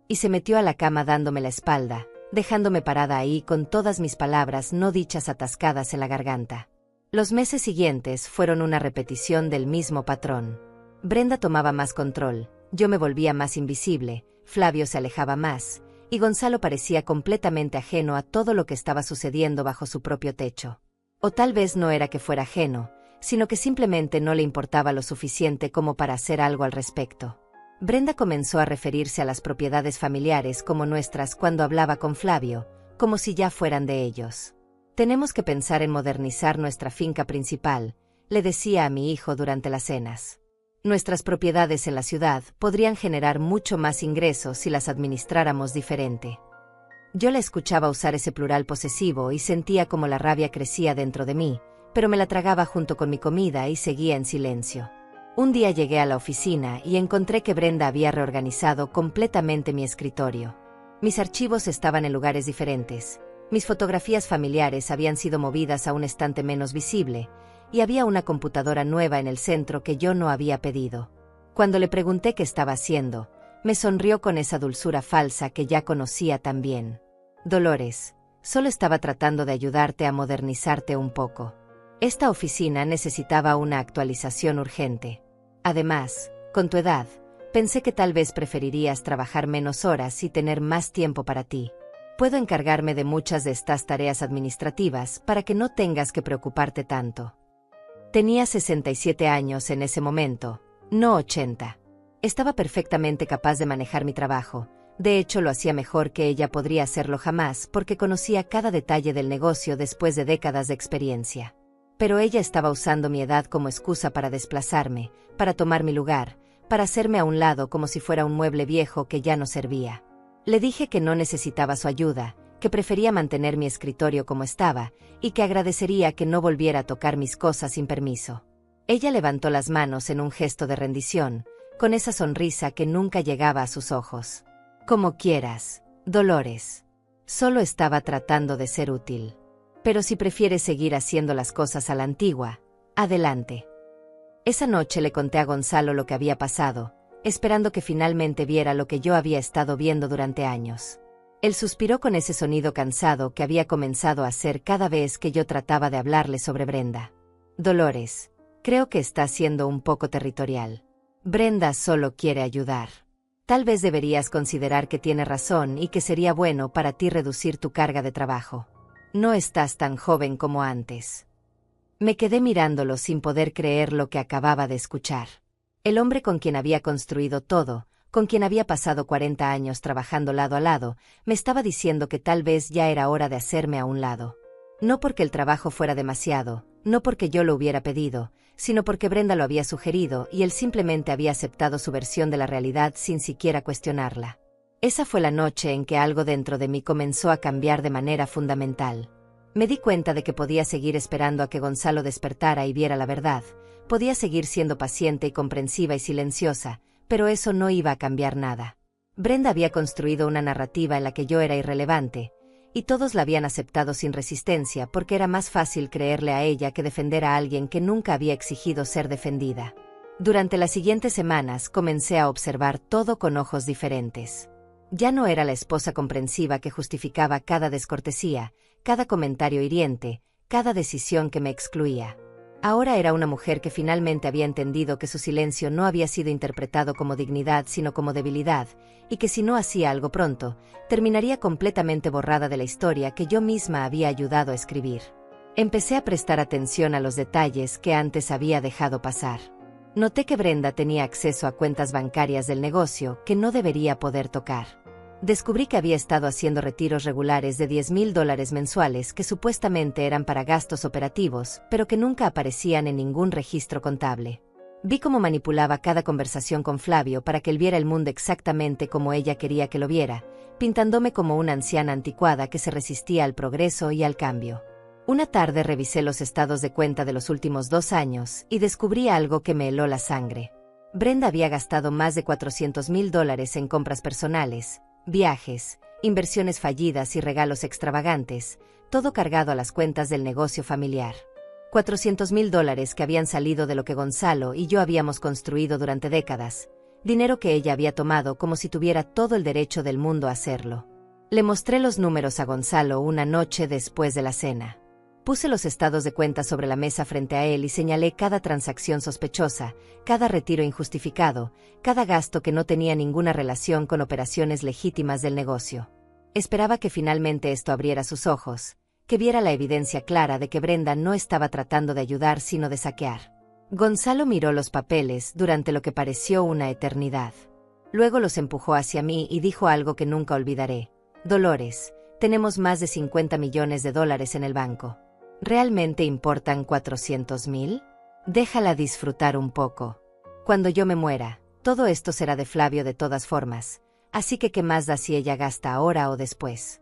Y se metió a la cama dándome la espalda, dejándome parada ahí con todas mis palabras no dichas atascadas en la garganta. Los meses siguientes fueron una repetición del mismo patrón. Brenda tomaba más control, yo me volvía más invisible, Flavio se alejaba más, y Gonzalo parecía completamente ajeno a todo lo que estaba sucediendo bajo su propio techo. O tal vez no era que fuera ajeno, sino que simplemente no le importaba lo suficiente como para hacer algo al respecto. Brenda comenzó a referirse a las propiedades familiares como nuestras cuando hablaba con Flavio, como si ya fueran de ellos. Tenemos que pensar en modernizar nuestra finca principal, le decía a mi hijo durante las cenas. Nuestras propiedades en la ciudad podrían generar mucho más ingresos si las administráramos diferente. Yo la escuchaba usar ese plural posesivo y sentía como la rabia crecía dentro de mí, pero me la tragaba junto con mi comida y seguía en silencio. Un día llegué a la oficina y encontré que Brenda había reorganizado completamente mi escritorio. Mis archivos estaban en lugares diferentes, mis fotografías familiares habían sido movidas a un estante menos visible, y había una computadora nueva en el centro que yo no había pedido. Cuando le pregunté qué estaba haciendo, me sonrió con esa dulzura falsa que ya conocía tan bien. Dolores, solo estaba tratando de ayudarte a modernizarte un poco. Esta oficina necesitaba una actualización urgente. Además, con tu edad, pensé que tal vez preferirías trabajar menos horas y tener más tiempo para ti. Puedo encargarme de muchas de estas tareas administrativas para que no tengas que preocuparte tanto. Tenía 67 años en ese momento, no 80. Estaba perfectamente capaz de manejar mi trabajo. De hecho, lo hacía mejor que ella podría hacerlo jamás porque conocía cada detalle del negocio después de décadas de experiencia. Pero ella estaba usando mi edad como excusa para desplazarme, para tomar mi lugar, para hacerme a un lado como si fuera un mueble viejo que ya no servía. Le dije que no necesitaba su ayuda, que prefería mantener mi escritorio como estaba, y que agradecería que no volviera a tocar mis cosas sin permiso. Ella levantó las manos en un gesto de rendición, con esa sonrisa que nunca llegaba a sus ojos. Como quieras, Dolores. Solo estaba tratando de ser útil. Pero si prefieres seguir haciendo las cosas a la antigua, adelante. Esa noche le conté a Gonzalo lo que había pasado, esperando que finalmente viera lo que yo había estado viendo durante años. Él suspiró con ese sonido cansado que había comenzado a hacer cada vez que yo trataba de hablarle sobre Brenda. Dolores, creo que está siendo un poco territorial. Brenda solo quiere ayudar. Tal vez deberías considerar que tiene razón y que sería bueno para ti reducir tu carga de trabajo. No estás tan joven como antes. Me quedé mirándolo sin poder creer lo que acababa de escuchar. El hombre con quien había construido todo, con quien había pasado 40 años trabajando lado a lado, me estaba diciendo que tal vez ya era hora de hacerme a un lado. No porque el trabajo fuera demasiado, no porque yo lo hubiera pedido, sino porque Brenda lo había sugerido y él simplemente había aceptado su versión de la realidad sin siquiera cuestionarla. Esa fue la noche en que algo dentro de mí comenzó a cambiar de manera fundamental. Me di cuenta de que podía seguir esperando a que Gonzalo despertara y viera la verdad, podía seguir siendo paciente y comprensiva y silenciosa, pero eso no iba a cambiar nada. Brenda había construido una narrativa en la que yo era irrelevante, y todos la habían aceptado sin resistencia porque era más fácil creerle a ella que defender a alguien que nunca había exigido ser defendida. Durante las siguientes semanas comencé a observar todo con ojos diferentes. Ya no era la esposa comprensiva que justificaba cada descortesía, cada comentario hiriente, cada decisión que me excluía. Ahora era una mujer que finalmente había entendido que su silencio no había sido interpretado como dignidad sino como debilidad, y que si no hacía algo pronto, terminaría completamente borrada de la historia que yo misma había ayudado a escribir. Empecé a prestar atención a los detalles que antes había dejado pasar. Noté que Brenda tenía acceso a cuentas bancarias del negocio que no debería poder tocar. Descubrí que había estado haciendo retiros regulares de $10,000 mensuales que supuestamente eran para gastos operativos, pero que nunca aparecían en ningún registro contable. Vi cómo manipulaba cada conversación con Flavio para que él viera el mundo exactamente como ella quería que lo viera, pintándome como una anciana anticuada que se resistía al progreso y al cambio. Una tarde revisé los estados de cuenta de los últimos 2 años y descubrí algo que me heló la sangre. Brenda había gastado más de $400,000 en compras personales, viajes, inversiones fallidas y regalos extravagantes, todo cargado a las cuentas del negocio familiar. $400,000 que habían salido de lo que Gonzalo y yo habíamos construido durante décadas, dinero que ella había tomado como si tuviera todo el derecho del mundo a hacerlo. Le mostré los números a Gonzalo una noche después de la cena. Puse los estados de cuenta sobre la mesa frente a él y señalé cada transacción sospechosa, cada retiro injustificado, cada gasto que no tenía ninguna relación con operaciones legítimas del negocio. Esperaba que finalmente esto abriera sus ojos, que viera la evidencia clara de que Brenda no estaba tratando de ayudar sino de saquear. Gonzalo miró los papeles durante lo que pareció una eternidad. Luego los empujó hacia mí y dijo algo que nunca olvidaré. Dolores, tenemos más de $50 millones en el banco. ¿Realmente importan 400,000? Déjala disfrutar un poco. Cuando yo me muera, todo esto será de Flavio de todas formas, así que ¿qué más da si ella gasta ahora o después?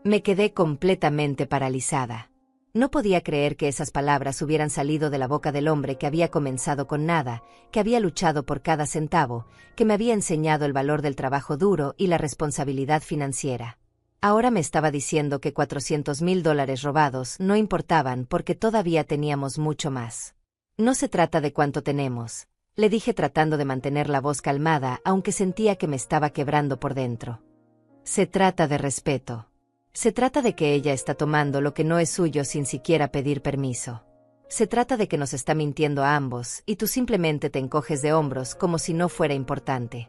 Me quedé completamente paralizada. No podía creer que esas palabras hubieran salido de la boca del hombre que había comenzado con nada, que había luchado por cada centavo, que me había enseñado el valor del trabajo duro y la responsabilidad financiera. Ahora me estaba diciendo que $400,000 robados no importaban porque todavía teníamos mucho más. No se trata de cuánto tenemos, le dije tratando de mantener la voz calmada aunque sentía que me estaba quebrando por dentro. Se trata de respeto. Se trata de que ella está tomando lo que no es suyo sin siquiera pedir permiso. Se trata de que nos está mintiendo a ambos y tú simplemente te encoges de hombros como si no fuera importante.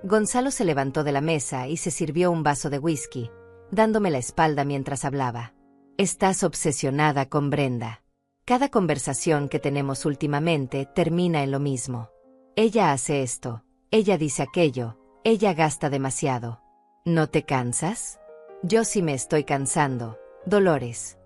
Gonzalo se levantó de la mesa y se sirvió un vaso de whisky, dándome la espalda mientras hablaba. Estás obsesionada con Brenda. Cada conversación que tenemos últimamente termina en lo mismo. Ella hace esto, ella dice aquello, ella gasta demasiado. ¿No te cansas? Yo sí me estoy cansando, Dolores.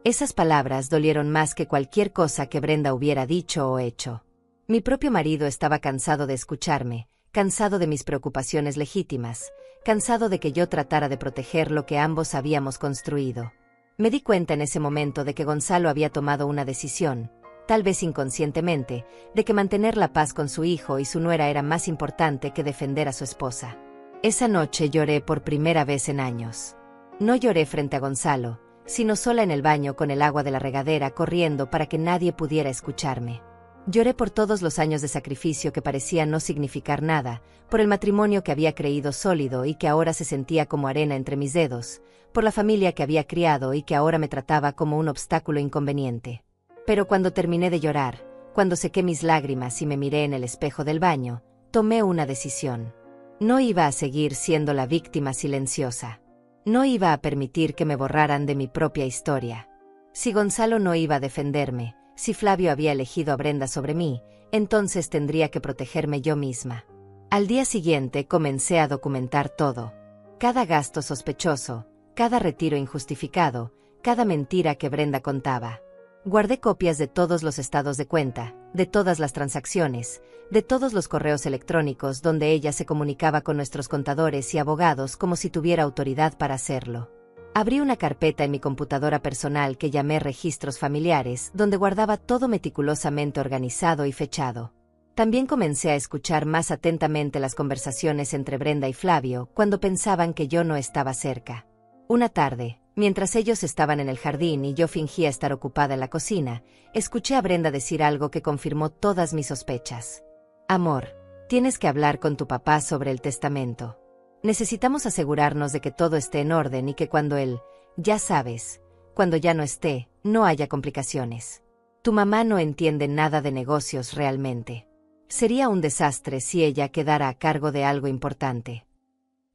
Esas palabras dolieron más que cualquier cosa que Brenda hubiera dicho o hecho. Mi propio marido estaba cansado de escucharme, cansado de mis preocupaciones legítimas, cansado de que yo tratara de proteger lo que ambos habíamos construido. Me di cuenta en ese momento de que Gonzalo había tomado una decisión, tal vez inconscientemente, de que mantener la paz con su hijo y su nuera era más importante que defender a su esposa. Esa noche lloré por primera vez en años. No lloré frente a Gonzalo, sino sola en el baño con el agua de la regadera corriendo para que nadie pudiera escucharme. Lloré por todos los años de sacrificio que parecían no significar nada, por el matrimonio que había creído sólido y que ahora se sentía como arena entre mis dedos, por la familia que había criado y que ahora me trataba como un obstáculo inconveniente. Pero cuando terminé de llorar, cuando sequé mis lágrimas y me miré en el espejo del baño, tomé una decisión. No iba a seguir siendo la víctima silenciosa. No iba a permitir que me borraran de mi propia historia. Si Gonzalo no iba a defenderme, si Flavio había elegido a Brenda sobre mí, entonces tendría que protegerme yo misma. Al día siguiente comencé a documentar todo. Cada gasto sospechoso, cada retiro injustificado, cada mentira que Brenda contaba. Guardé copias de todos los estados de cuenta, de todas las transacciones, de todos los correos electrónicos donde ella se comunicaba con nuestros contadores y abogados como si tuviera autoridad para hacerlo. Abrí una carpeta en mi computadora personal que llamé Registros Familiares, donde guardaba todo meticulosamente organizado y fechado. También comencé a escuchar más atentamente las conversaciones entre Brenda y Flavio cuando pensaban que yo no estaba cerca. Una tarde, mientras ellos estaban en el jardín y yo fingía estar ocupada en la cocina, escuché a Brenda decir algo que confirmó todas mis sospechas. Amor, tienes que hablar con tu papá sobre el testamento. Necesitamos asegurarnos de que todo esté en orden y que cuando él, ya sabes, cuando ya no esté, no haya complicaciones. Tu mamá no entiende nada de negocios realmente. Sería un desastre si ella quedara a cargo de algo importante.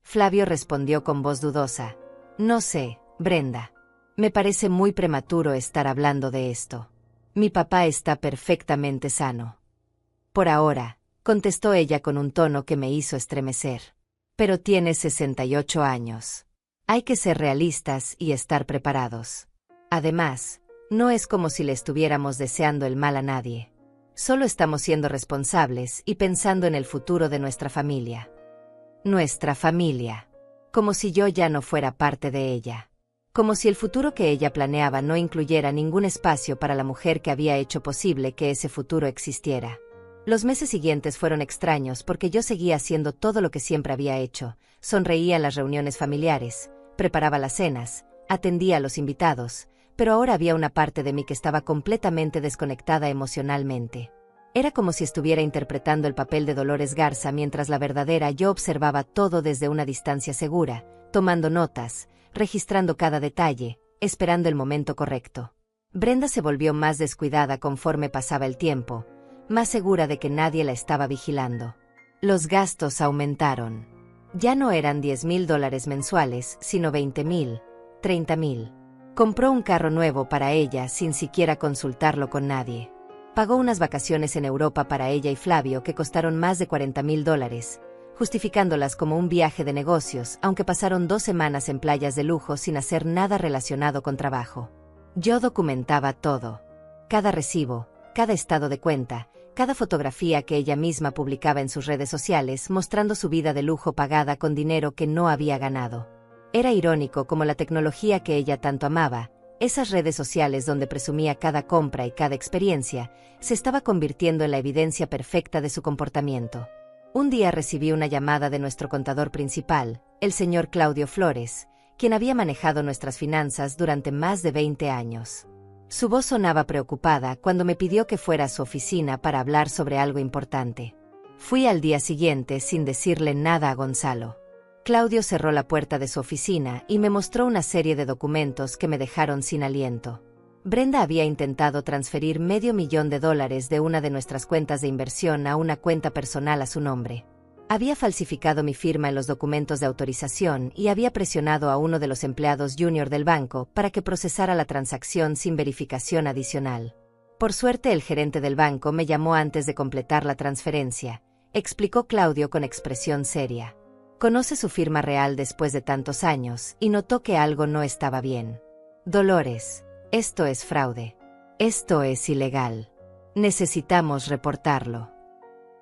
Flavio respondió con voz dudosa. No sé, Brenda. Me parece muy prematuro estar hablando de esto. Mi papá está perfectamente sano. Por ahora, contestó ella con un tono que me hizo estremecer. Pero tiene 68 años. Hay que ser realistas y estar preparados. Además, no es como si le estuviéramos deseando el mal a nadie. Solo estamos siendo responsables y pensando en el futuro de nuestra familia. Nuestra familia. Como si yo ya no fuera parte de ella. Como si el futuro que ella planeaba no incluyera ningún espacio para la mujer que había hecho posible que ese futuro existiera. Los meses siguientes fueron extraños porque yo seguía haciendo todo lo que siempre había hecho. Sonreía en las reuniones familiares, preparaba las cenas, atendía a los invitados, pero ahora había una parte de mí que estaba completamente desconectada emocionalmente. Era como si estuviera interpretando el papel de Dolores Garza mientras la verdadera yo observaba todo desde una distancia segura, tomando notas, registrando cada detalle, esperando el momento correcto. Brenda se volvió más descuidada conforme pasaba el tiempo, más segura de que nadie la estaba vigilando. Los gastos aumentaron. Ya no eran $10,000 mensuales, sino 20,000, 30,000. Compró un carro nuevo para ella sin siquiera consultarlo con nadie. Pagó unas vacaciones en Europa para ella y Flavio que costaron más de $40,000, justificándolas como un viaje de negocios, aunque pasaron 2 semanas en playas de lujo sin hacer nada relacionado con trabajo. Yo documentaba todo. Cada recibo, cada estado de cuenta, cada fotografía que ella misma publicaba en sus redes sociales mostrando su vida de lujo pagada con dinero que no había ganado. Era irónico como la tecnología que ella tanto amaba, esas redes sociales donde presumía cada compra y cada experiencia, se estaba convirtiendo en la evidencia perfecta de su comportamiento. Un día recibí una llamada de nuestro contador principal, el señor Claudio Flores, quien había manejado nuestras finanzas durante más de 20 años. Su voz sonaba preocupada cuando me pidió que fuera a su oficina para hablar sobre algo importante. Fui al día siguiente sin decirle nada a Gonzalo. Claudio cerró la puerta de su oficina y me mostró una serie de documentos que me dejaron sin aliento. Brenda había intentado transferir $500,000 de una de nuestras cuentas de inversión a una cuenta personal a su nombre. Había falsificado mi firma en los documentos de autorización y había presionado a uno de los empleados junior del banco para que procesara la transacción sin verificación adicional. Por suerte, el gerente del banco me llamó antes de completar la transferencia, explicó Claudio con expresión seria. Conoce su firma real después de tantos años y notó que algo no estaba bien. Dolores, esto es fraude. Esto es ilegal. Necesitamos reportarlo.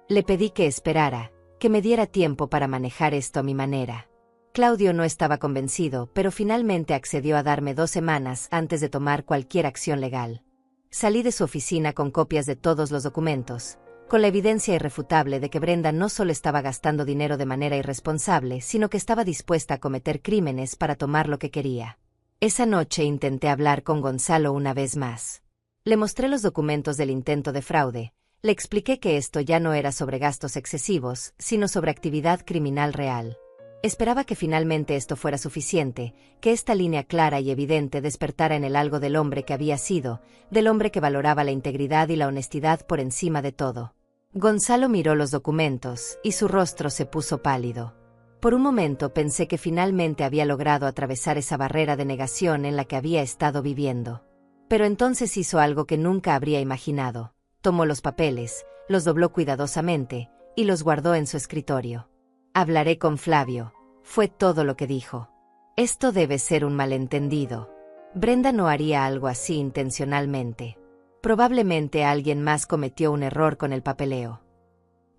Le pedí que esperara, que me diera tiempo para manejar esto a mi manera. Claudio no estaba convencido, pero finalmente accedió a darme 2 semanas antes de tomar cualquier acción legal. Salí de su oficina con copias de todos los documentos, con la evidencia irrefutable de que Brenda no solo estaba gastando dinero de manera irresponsable, sino que estaba dispuesta a cometer crímenes para tomar lo que quería. Esa noche intenté hablar con Gonzalo una vez más. Le mostré los documentos del intento de fraude, le expliqué que esto ya no era sobre gastos excesivos, sino sobre actividad criminal real. Esperaba que finalmente esto fuera suficiente, que esta línea clara y evidente despertara en él algo del hombre que había sido, del hombre que valoraba la integridad y la honestidad por encima de todo. Gonzalo miró los documentos, y su rostro se puso pálido. Por un momento pensé que finalmente había logrado atravesar esa barrera de negación en la que había estado viviendo. Pero entonces hizo algo que nunca habría imaginado. Tomó los papeles, los dobló cuidadosamente, y los guardó en su escritorio. Hablaré con Flavio, fue todo lo que dijo. Esto debe ser un malentendido. Brenda no haría algo así intencionalmente. Probablemente alguien más cometió un error con el papeleo.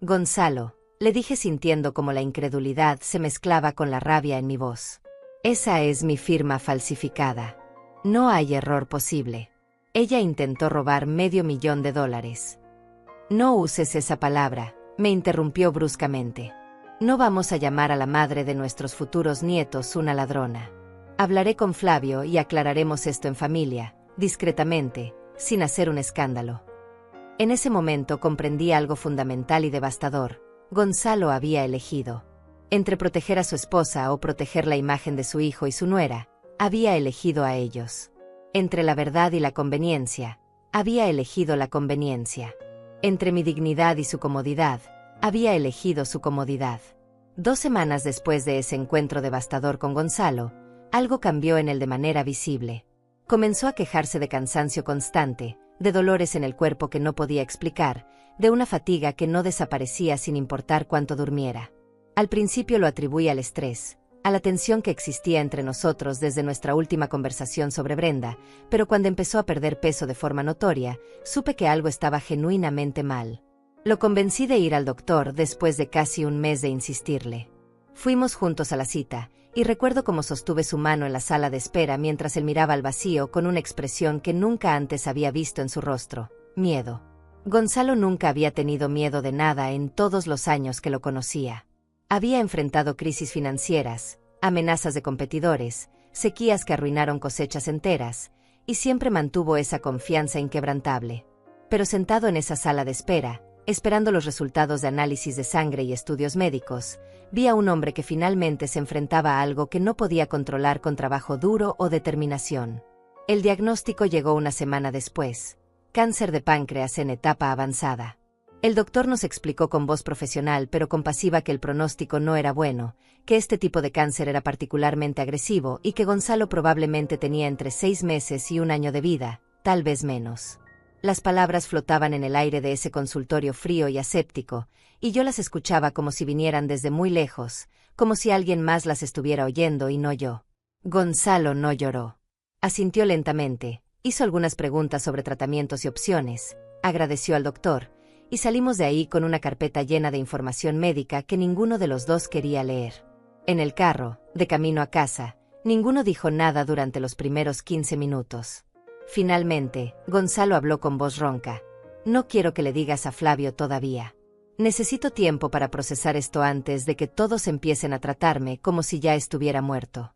Gonzalo, le dije sintiendo como la incredulidad se mezclaba con la rabia en mi voz. Esa es mi firma falsificada. No hay error posible. Ella intentó robar $500,000. No uses esa palabra, me interrumpió bruscamente. No vamos a llamar a la madre de nuestros futuros nietos una ladrona. Hablaré con Flavio y aclararemos esto en familia, discretamente, sin hacer un escándalo. En ese momento comprendí algo fundamental y devastador. Gonzalo había elegido. Entre proteger a su esposa o proteger la imagen de su hijo y su nuera, había elegido a ellos. Entre la verdad y la conveniencia, había elegido la conveniencia. Entre mi dignidad y su comodidad, había elegido su comodidad. 2 semanas después de ese encuentro devastador con Gonzalo, algo cambió en él de manera visible. Comenzó a quejarse de cansancio constante, de dolores en el cuerpo que no podía explicar, de una fatiga que no desaparecía sin importar cuánto durmiera. Al principio lo atribuí al estrés, a la tensión que existía entre nosotros desde nuestra última conversación sobre Brenda, pero cuando empezó a perder peso de forma notoria, supe que algo estaba genuinamente mal. Lo convencí de ir al doctor después de casi un mes de insistirle. Fuimos juntos a la cita, y recuerdo cómo sostuve su mano en la sala de espera mientras él miraba al vacío con una expresión que nunca antes había visto en su rostro: miedo. Gonzalo nunca había tenido miedo de nada en todos los años que lo conocía. Había enfrentado crisis financieras, amenazas de competidores, sequías que arruinaron cosechas enteras, y siempre mantuvo esa confianza inquebrantable. Pero sentado en esa sala de espera, esperando los resultados de análisis de sangre y estudios médicos, vi a un hombre que finalmente se enfrentaba a algo que no podía controlar con trabajo duro o determinación. El diagnóstico llegó una semana después: cáncer de páncreas en etapa avanzada. El doctor nos explicó con voz profesional pero compasiva que el pronóstico no era bueno, que este tipo de cáncer era particularmente agresivo y que Gonzalo probablemente tenía entre 6 meses y 1 año de vida, tal vez menos. Las palabras flotaban en el aire de ese consultorio frío y aséptico, y yo las escuchaba como si vinieran desde muy lejos, como si alguien más las estuviera oyendo y no yo. Gonzalo no lloró. Asintió lentamente, hizo algunas preguntas sobre tratamientos y opciones, agradeció al doctor, y salimos de ahí con una carpeta llena de información médica que ninguno de los dos quería leer. En el carro, de camino a casa, ninguno dijo nada durante los primeros 15 minutos. Finalmente, Gonzalo habló con voz ronca: no quiero que le digas a Flavio todavía. Necesito tiempo para procesar esto antes de que todos empiecen a tratarme como si ya estuviera muerto.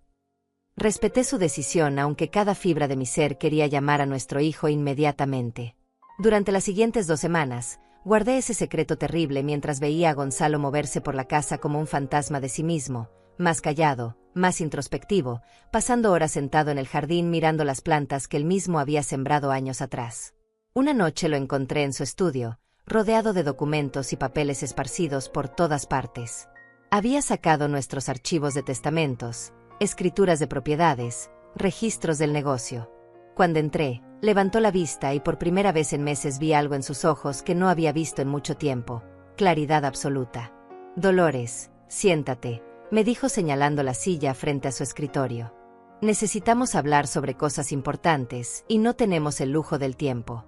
Respeté su decisión, aunque cada fibra de mi ser quería llamar a nuestro hijo inmediatamente. Durante las siguientes 2 semanas, guardé ese secreto terrible mientras veía a Gonzalo moverse por la casa como un fantasma de sí mismo, más callado, más introspectivo, pasando horas sentado en el jardín mirando las plantas que él mismo había sembrado años atrás. Una noche lo encontré en su estudio, rodeado de documentos y papeles esparcidos por todas partes. Había sacado nuestros archivos de testamentos, escrituras de propiedades, registros del negocio. Cuando entré, levantó la vista y por primera vez en meses vi algo en sus ojos que no había visto en mucho tiempo: claridad absoluta. Dolores, siéntate, me dijo señalando la silla frente a su escritorio. Necesitamos hablar sobre cosas importantes y no tenemos el lujo del tiempo.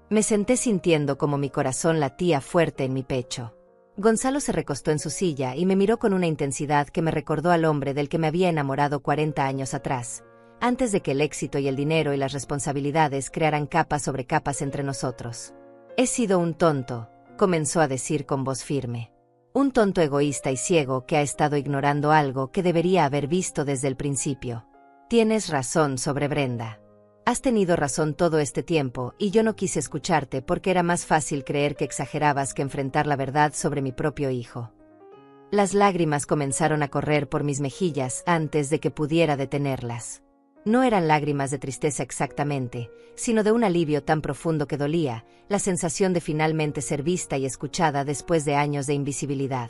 Me senté sintiendo como mi corazón latía fuerte en mi pecho. Gonzalo se recostó en su silla y me miró con una intensidad que me recordó al hombre del que me había enamorado 40 años atrás, antes de que el éxito y el dinero y las responsabilidades crearan capas sobre capas entre nosotros. He sido un tonto, comenzó a decir con voz firme. Un tonto egoísta y ciego que ha estado ignorando algo que debería haber visto desde el principio. Tienes razón sobre Brenda. Has tenido razón todo este tiempo y yo no quise escucharte porque era más fácil creer que exagerabas que enfrentar la verdad sobre mi propio hijo. Las lágrimas comenzaron a correr por mis mejillas antes de que pudiera detenerlas. No eran lágrimas de tristeza exactamente, sino de un alivio tan profundo que dolía, la sensación de finalmente ser vista y escuchada después de años de invisibilidad.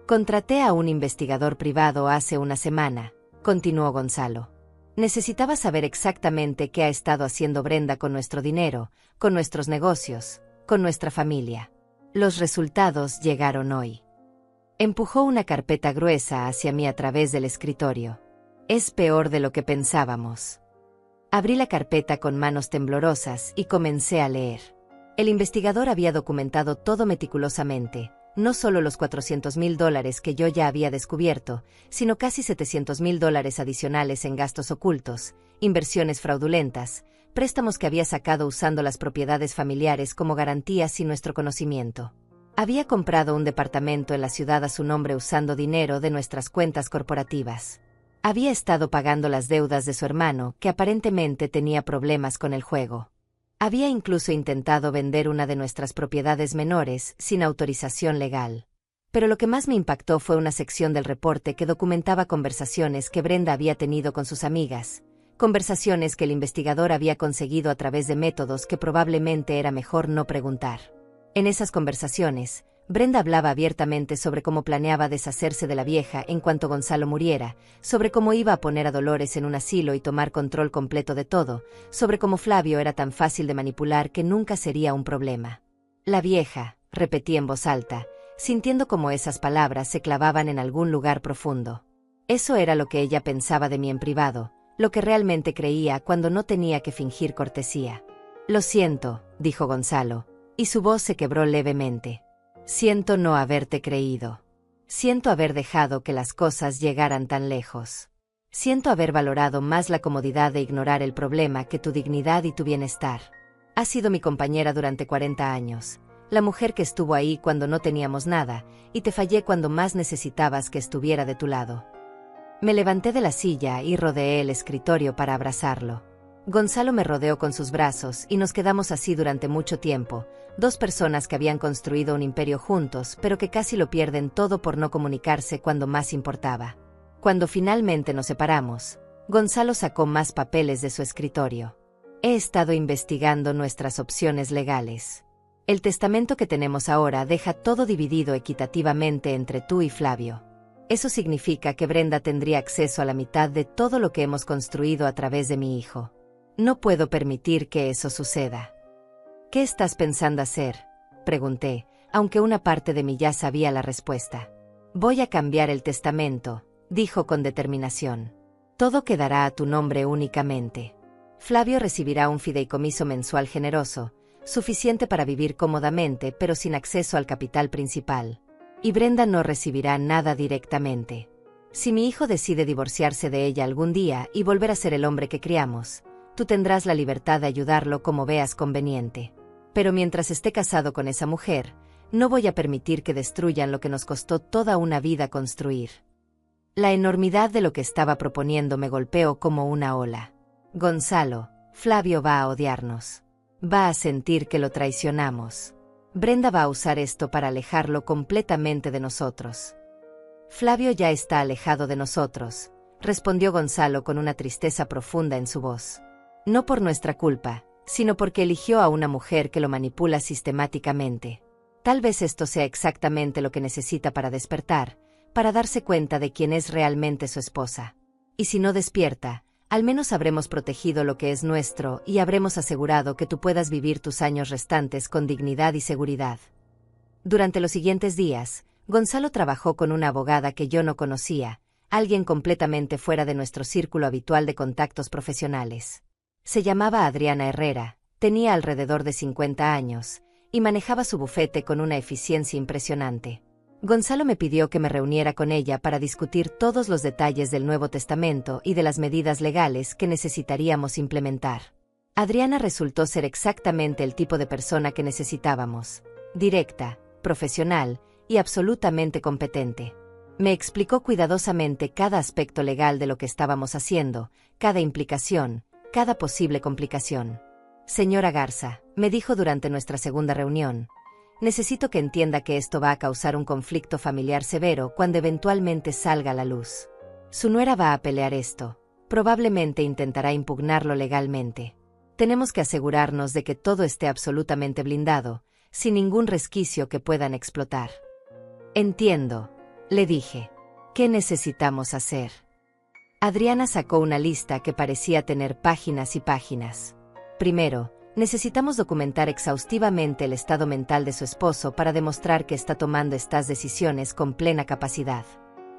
Contraté a un investigador privado hace una semana, continuó Gonzalo. Necesitaba saber exactamente qué ha estado haciendo Brenda con nuestro dinero, con nuestros negocios, con nuestra familia. Los resultados llegaron hoy. Empujó una carpeta gruesa hacia mí a través del escritorio. Es peor de lo que pensábamos. Abrí la carpeta con manos temblorosas y comencé a leer. El investigador había documentado todo meticulosamente, no solo los $400,000 que yo ya había descubierto, sino casi $700,000 adicionales en gastos ocultos, inversiones fraudulentas, préstamos que había sacado usando las propiedades familiares como garantía sin nuestro conocimiento. Había comprado un departamento en la ciudad a su nombre usando dinero de nuestras cuentas corporativas. Había estado pagando las deudas de su hermano, que aparentemente tenía problemas con el juego. Había incluso intentado vender una de nuestras propiedades menores sin autorización legal. Pero lo que más me impactó fue una sección del reporte que documentaba conversaciones que Brenda había tenido con sus amigas, conversaciones que el investigador había conseguido a través de métodos que probablemente era mejor no preguntar. En esas conversaciones, Brenda hablaba abiertamente sobre cómo planeaba deshacerse de la vieja en cuanto Gonzalo muriera, sobre cómo iba a poner a Dolores en un asilo y tomar control completo de todo, sobre cómo Flavio era tan fácil de manipular que nunca sería un problema. La vieja, repetí en voz alta, sintiendo como esas palabras se clavaban en algún lugar profundo. Eso era lo que ella pensaba de mí en privado, lo que realmente creía cuando no tenía que fingir cortesía. Lo siento, dijo Gonzalo, y su voz se quebró levemente. Siento no haberte creído. Siento haber dejado que las cosas llegaran tan lejos. Siento haber valorado más la comodidad de ignorar el problema que tu dignidad y tu bienestar. Has sido mi compañera durante 40 años, la mujer que estuvo ahí cuando no teníamos nada, y te fallé cuando más necesitabas que estuviera de tu lado. Me levanté de la silla y rodeé el escritorio para abrazarlo. Gonzalo me rodeó con sus brazos y nos quedamos así durante mucho tiempo, dos personas que habían construido un imperio juntos, pero que casi lo pierden todo por no comunicarse cuando más importaba. Cuando finalmente nos separamos, Gonzalo sacó más papeles de su escritorio. He estado investigando nuestras opciones legales. El testamento que tenemos ahora deja todo dividido equitativamente entre tú y Flavio. Eso significa que Brenda tendría acceso a la mitad de todo lo que hemos construido a través de mi hijo. No puedo permitir que eso suceda. ¿Qué estás pensando hacer?, pregunté, aunque una parte de mí ya sabía la respuesta. Voy a cambiar el testamento, dijo con determinación. Todo quedará a tu nombre únicamente. Flavio recibirá un fideicomiso mensual generoso, suficiente para vivir cómodamente pero sin acceso al capital principal. Y Brenda no recibirá nada directamente. Si mi hijo decide divorciarse de ella algún día y volver a ser el hombre que criamos, tú tendrás la libertad de ayudarlo como veas conveniente. Pero mientras esté casado con esa mujer, no voy a permitir que destruyan lo que nos costó toda una vida construir. La enormidad de lo que estaba proponiendo me golpeó como una ola. Gonzalo, Flavio va a odiarnos. Va a sentir que lo traicionamos. Brenda va a usar esto para alejarlo completamente de nosotros. Flavio ya está alejado de nosotros, respondió Gonzalo con una tristeza profunda en su voz. No por nuestra culpa, sino porque eligió a una mujer que lo manipula sistemáticamente. Tal vez esto sea exactamente lo que necesita para despertar, para darse cuenta de quién es realmente su esposa. Y si no despierta, al menos habremos protegido lo que es nuestro y habremos asegurado que tú puedas vivir tus años restantes con dignidad y seguridad. Durante los siguientes días, Gonzalo trabajó con una abogada que yo no conocía, alguien completamente fuera de nuestro círculo habitual de contactos profesionales. Se llamaba Adriana Herrera, tenía alrededor de 50 años, y manejaba su bufete con una eficiencia impresionante. Gonzalo me pidió que me reuniera con ella para discutir todos los detalles del Nuevo Testamento y de las medidas legales que necesitaríamos implementar. Adriana resultó ser exactamente el tipo de persona que necesitábamos: directa, profesional y absolutamente competente. Me explicó cuidadosamente cada aspecto legal de lo que estábamos haciendo, cada implicación, cada posible complicación. Señora Garza, me dijo durante nuestra segunda reunión, necesito que entienda que esto va a causar un conflicto familiar severo cuando eventualmente salga a la luz. Su nuera va a pelear esto, probablemente intentará impugnarlo legalmente. Tenemos que asegurarnos de que todo esté absolutamente blindado, sin ningún resquicio que puedan explotar. Entiendo, le dije. ¿Qué necesitamos hacer? Adriana sacó una lista que parecía tener páginas y páginas. Primero, necesitamos documentar exhaustivamente el estado mental de su esposo para demostrar que está tomando estas decisiones con plena capacidad.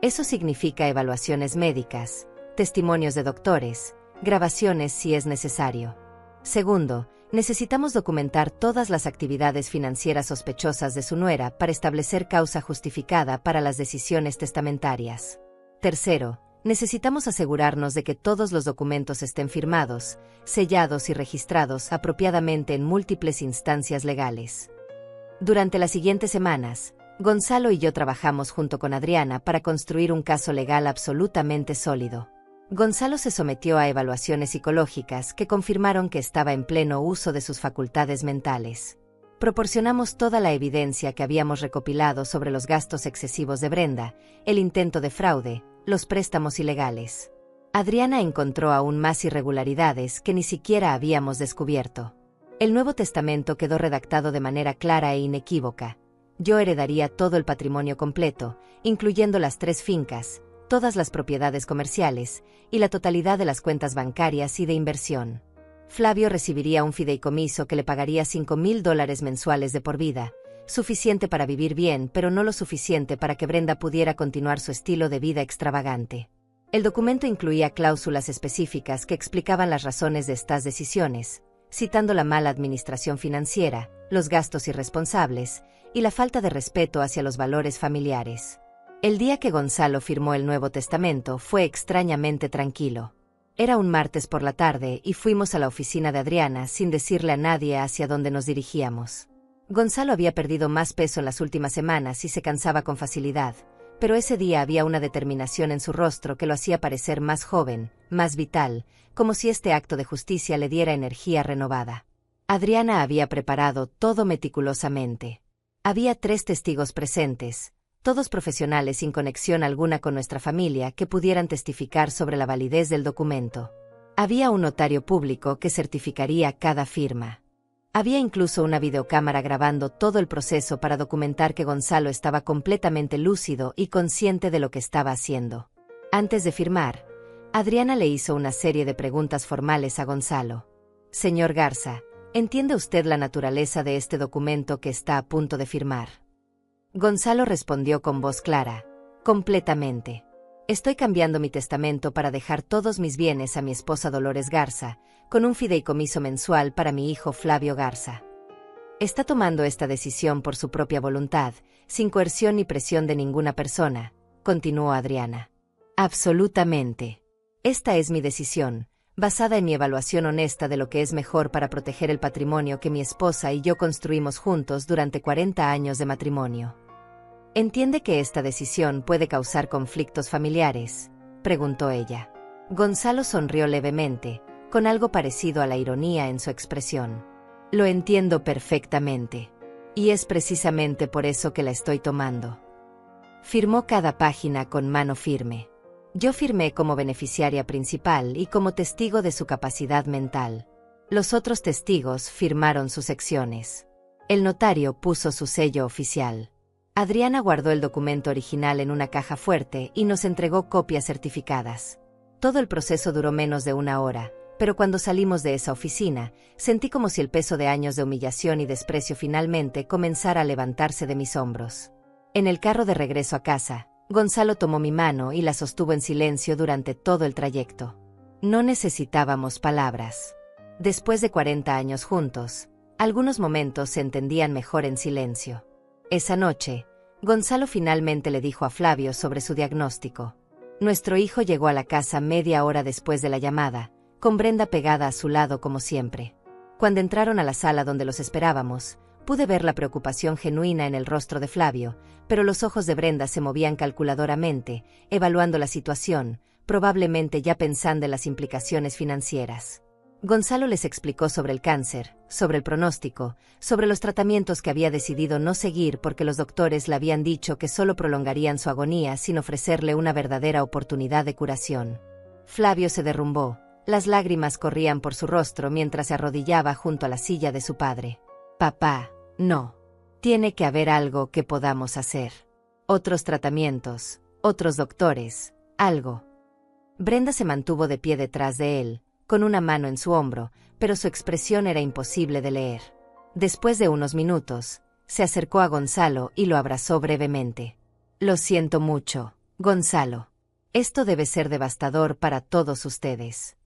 Eso significa evaluaciones médicas, testimonios de doctores, Grabaciones si es necesario. Segundo, necesitamos documentar todas las actividades financieras sospechosas de su nuera para establecer causa justificada para las decisiones testamentarias. Tercero, necesitamos asegurarnos de que todos los documentos estén firmados, sellados y registrados apropiadamente en múltiples instancias legales. Durante las siguientes semanas, Gonzalo y yo trabajamos junto con Adriana para construir un caso legal absolutamente sólido. Gonzalo se sometió a evaluaciones psicológicas que confirmaron que estaba en pleno uso de sus facultades mentales. Proporcionamos toda la evidencia que habíamos recopilado sobre los gastos excesivos de Brenda, el intento de fraude, los préstamos ilegales. Adriana encontró aún más irregularidades que ni siquiera habíamos descubierto. El Nuevo Testamento quedó redactado de manera clara e inequívoca. Yo heredaría todo el patrimonio completo, incluyendo las 3 fincas, todas las propiedades comerciales y la totalidad de las cuentas bancarias y de inversión. Flavio recibiría un fideicomiso que le pagaría $5,000 mensuales de por vida, suficiente para vivir bien, pero no lo suficiente para que Brenda pudiera continuar su estilo de vida extravagante. El documento incluía cláusulas específicas que explicaban las razones de estas decisiones, citando la mala administración financiera, los gastos irresponsables y la falta de respeto hacia los valores familiares. El día que Gonzalo firmó el Nuevo Testamento fue extrañamente tranquilo. Era un martes por la tarde y fuimos a la oficina de Adriana sin decirle a nadie hacia dónde nos dirigíamos. Gonzalo había perdido más peso en las últimas semanas y se cansaba con facilidad, pero ese día había una determinación en su rostro que lo hacía parecer más joven, más vital, como si este acto de justicia le diera energía renovada. Adriana había preparado todo meticulosamente. Había 3 testigos presentes, todos profesionales sin conexión alguna con nuestra familia que pudieran testificar sobre la validez del documento. Había un notario público que certificaría cada firma. Había incluso una videocámara grabando todo el proceso para documentar que Gonzalo estaba completamente lúcido y consciente de lo que estaba haciendo. Antes de firmar, Adriana le hizo una serie de preguntas formales a Gonzalo. Señor Garza, ¿entiende usted la naturaleza de este documento que está a punto de firmar? Gonzalo respondió con voz clara, completamente. Estoy cambiando mi testamento para dejar todos mis bienes a mi esposa Dolores Garza, con un fideicomiso mensual para mi hijo Flavio Garza. Está tomando esta decisión por su propia voluntad, sin coerción ni presión de ninguna persona, continuó Adriana. Absolutamente. Esta es mi decisión, basada en mi evaluación honesta de lo que es mejor para proteger el patrimonio que mi esposa y yo construimos juntos durante 40 años de matrimonio. ¿Entiende que esta decisión puede causar conflictos familiares?, preguntó ella. Gonzalo sonrió levemente, con algo parecido a la ironía en su expresión. Lo entiendo perfectamente. Y es precisamente por eso que la estoy tomando. Firmó cada página con mano firme. Yo firmé como beneficiaria principal y como testigo de su capacidad mental. Los otros testigos firmaron sus secciones. El notario puso su sello oficial. Adriana guardó el documento original en una caja fuerte y nos entregó copias certificadas. Todo el proceso duró menos de 1 hora, pero cuando salimos de esa oficina, sentí como si el peso de años de humillación y desprecio finalmente comenzara a levantarse de mis hombros. En el carro de regreso a casa, Gonzalo tomó mi mano y la sostuvo en silencio durante todo el trayecto. No necesitábamos palabras. Después de 40 años juntos, algunos momentos se entendían mejor en silencio. Esa noche, Gonzalo finalmente le dijo a Flavio sobre su diagnóstico. Nuestro hijo llegó a la casa media hora después de la llamada, con Brenda pegada a su lado como siempre. Cuando entraron a la sala donde los esperábamos, pude ver la preocupación genuina en el rostro de Flavio, pero los ojos de Brenda se movían calculadoramente, evaluando la situación, probablemente ya pensando en las implicaciones financieras. Gonzalo les explicó sobre el cáncer, sobre el pronóstico, sobre los tratamientos que había decidido no seguir porque los doctores le habían dicho que solo prolongarían su agonía sin ofrecerle una verdadera oportunidad de curación. Flavio se derrumbó, las lágrimas corrían por su rostro mientras se arrodillaba junto a la silla de su padre. Papá, no. Tiene que haber algo que podamos hacer. Otros tratamientos, otros doctores, algo. Brenda se mantuvo de pie detrás de él, con una mano en su hombro, pero su expresión era imposible de leer. Después de unos minutos, se acercó a Gonzalo y lo abrazó brevemente. Lo siento mucho, Gonzalo. Esto debe ser devastador para todos ustedes.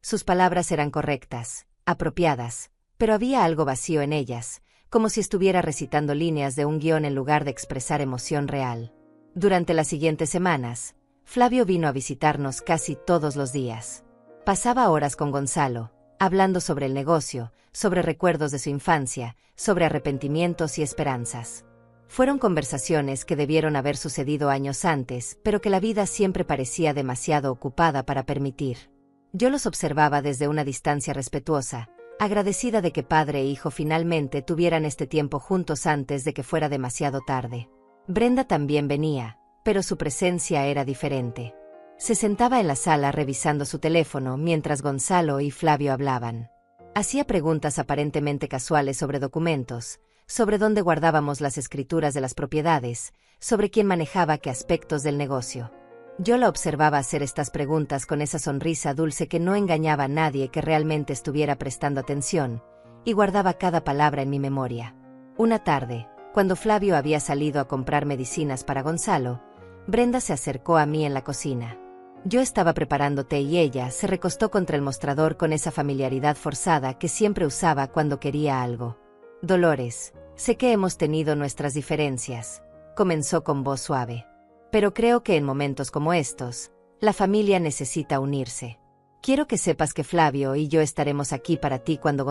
Sus palabras eran correctas, apropiadas, pero había algo vacío en ellas, como si estuviera recitando líneas de un guión en lugar de expresar emoción real. Durante las siguientes semanas, Flavio vino a visitarnos casi todos los días. Pasaba horas con Gonzalo, hablando sobre el negocio, sobre recuerdos de su infancia, sobre arrepentimientos y esperanzas. Fueron conversaciones que debieron haber sucedido años antes, pero que la vida siempre parecía demasiado ocupada para permitir. Yo los observaba desde una distancia respetuosa, agradecida de que padre e hijo finalmente tuvieran este tiempo juntos antes de que fuera demasiado tarde. Brenda también venía, pero su presencia era diferente. Se sentaba en la sala revisando su teléfono mientras Gonzalo y Flavio hablaban. Hacía preguntas aparentemente casuales sobre documentos, sobre dónde guardábamos las escrituras de las propiedades, sobre quién manejaba qué aspectos del negocio. Yo la observaba hacer estas preguntas con esa sonrisa dulce que no engañaba a nadie que realmente estuviera prestando atención, y guardaba cada palabra en mi memoria. Una tarde, cuando Flavio había salido a comprar medicinas para Gonzalo, Brenda se acercó a mí en la cocina. Yo estaba preparando té y ella se recostó contra el mostrador con esa familiaridad forzada que siempre usaba cuando quería algo. Dolores, sé que hemos tenido nuestras diferencias, comenzó con voz suave. Pero creo que en momentos como estos, la familia necesita unirse. Quiero que sepas que Flavio y yo estaremos aquí para ti cuando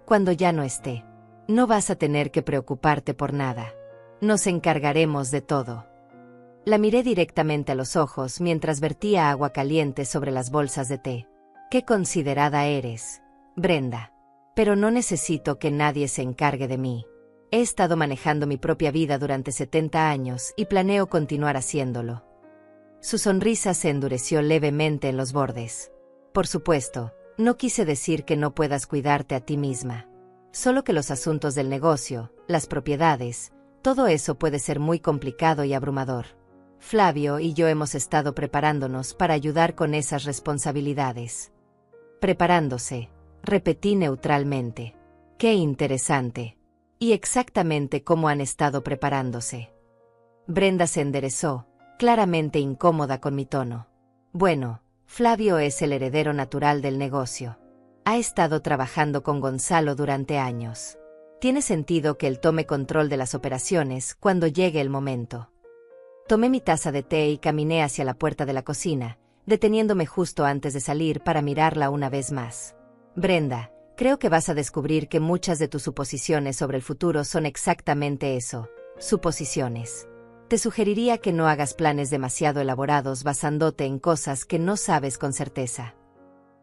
cuando ya no esté. No vas a tener que preocuparte por nada. Nos encargaremos de todo. La miré directamente a los ojos mientras vertía agua caliente sobre las bolsas de té. Qué considerada eres, Brenda. Pero no necesito que nadie se encargue de mí. He estado manejando mi propia vida durante 70 años y planeo continuar haciéndolo. Su sonrisa se endureció levemente en los bordes. Por supuesto, no quise decir que no puedas cuidarte a ti misma. Solo que los asuntos del negocio, las propiedades, todo eso puede ser muy complicado y abrumador. Flavio y yo hemos estado preparándonos para ayudar con esas responsabilidades. Preparándose, repetí neutralmente. Qué interesante. Y exactamente cómo han estado preparándose. Brenda se enderezó, claramente incómoda con mi tono. Bueno, Flavio es el heredero natural del negocio. Ha estado trabajando con Gonzalo durante años. Tiene sentido que él tome control de las operaciones cuando llegue el momento. Tomé mi taza de té y caminé hacia la puerta de la cocina, deteniéndome justo antes de salir para mirarla una vez más. Brenda, creo que vas a descubrir que muchas de tus suposiciones sobre el futuro son exactamente eso, suposiciones. Te sugeriría que no hagas planes demasiado elaborados basándote en cosas que no sabes con certeza.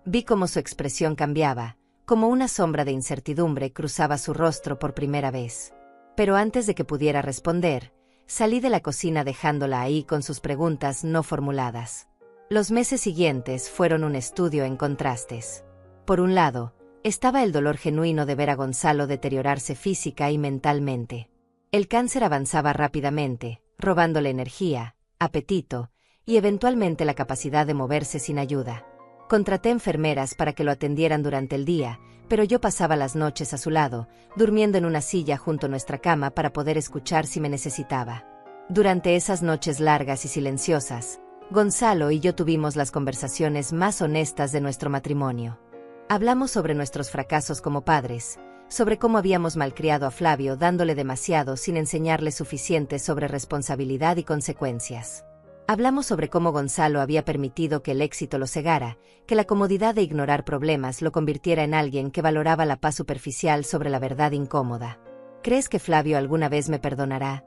Vi cómo su expresión cambiaba, como una sombra de incertidumbre cruzaba su rostro por primera vez. Pero antes de que pudiera responder, salí de la cocina dejándola ahí con sus preguntas no formuladas. Los meses siguientes fueron un estudio en contrastes. Por un lado, estaba el dolor genuino de ver a Gonzalo deteriorarse física y mentalmente. El cáncer avanzaba rápidamente, robándole energía, apetito y eventualmente la capacidad de moverse sin ayuda. Contraté enfermeras para que lo atendieran durante el día, pero yo pasaba las noches a su lado, durmiendo en una silla junto a nuestra cama para poder escuchar si me necesitaba. Durante esas noches largas y silenciosas, Gonzalo y yo tuvimos las conversaciones más honestas de nuestro matrimonio. Hablamos sobre nuestros fracasos como padres, sobre cómo habíamos malcriado a Flavio dándole demasiado sin enseñarle suficiente sobre responsabilidad y consecuencias. Hablamos sobre cómo Gonzalo había permitido que el éxito lo cegara, que la comodidad de ignorar problemas lo convirtiera en alguien que valoraba la paz superficial sobre la verdad incómoda. ¿Crees que Flavio alguna vez me perdonará?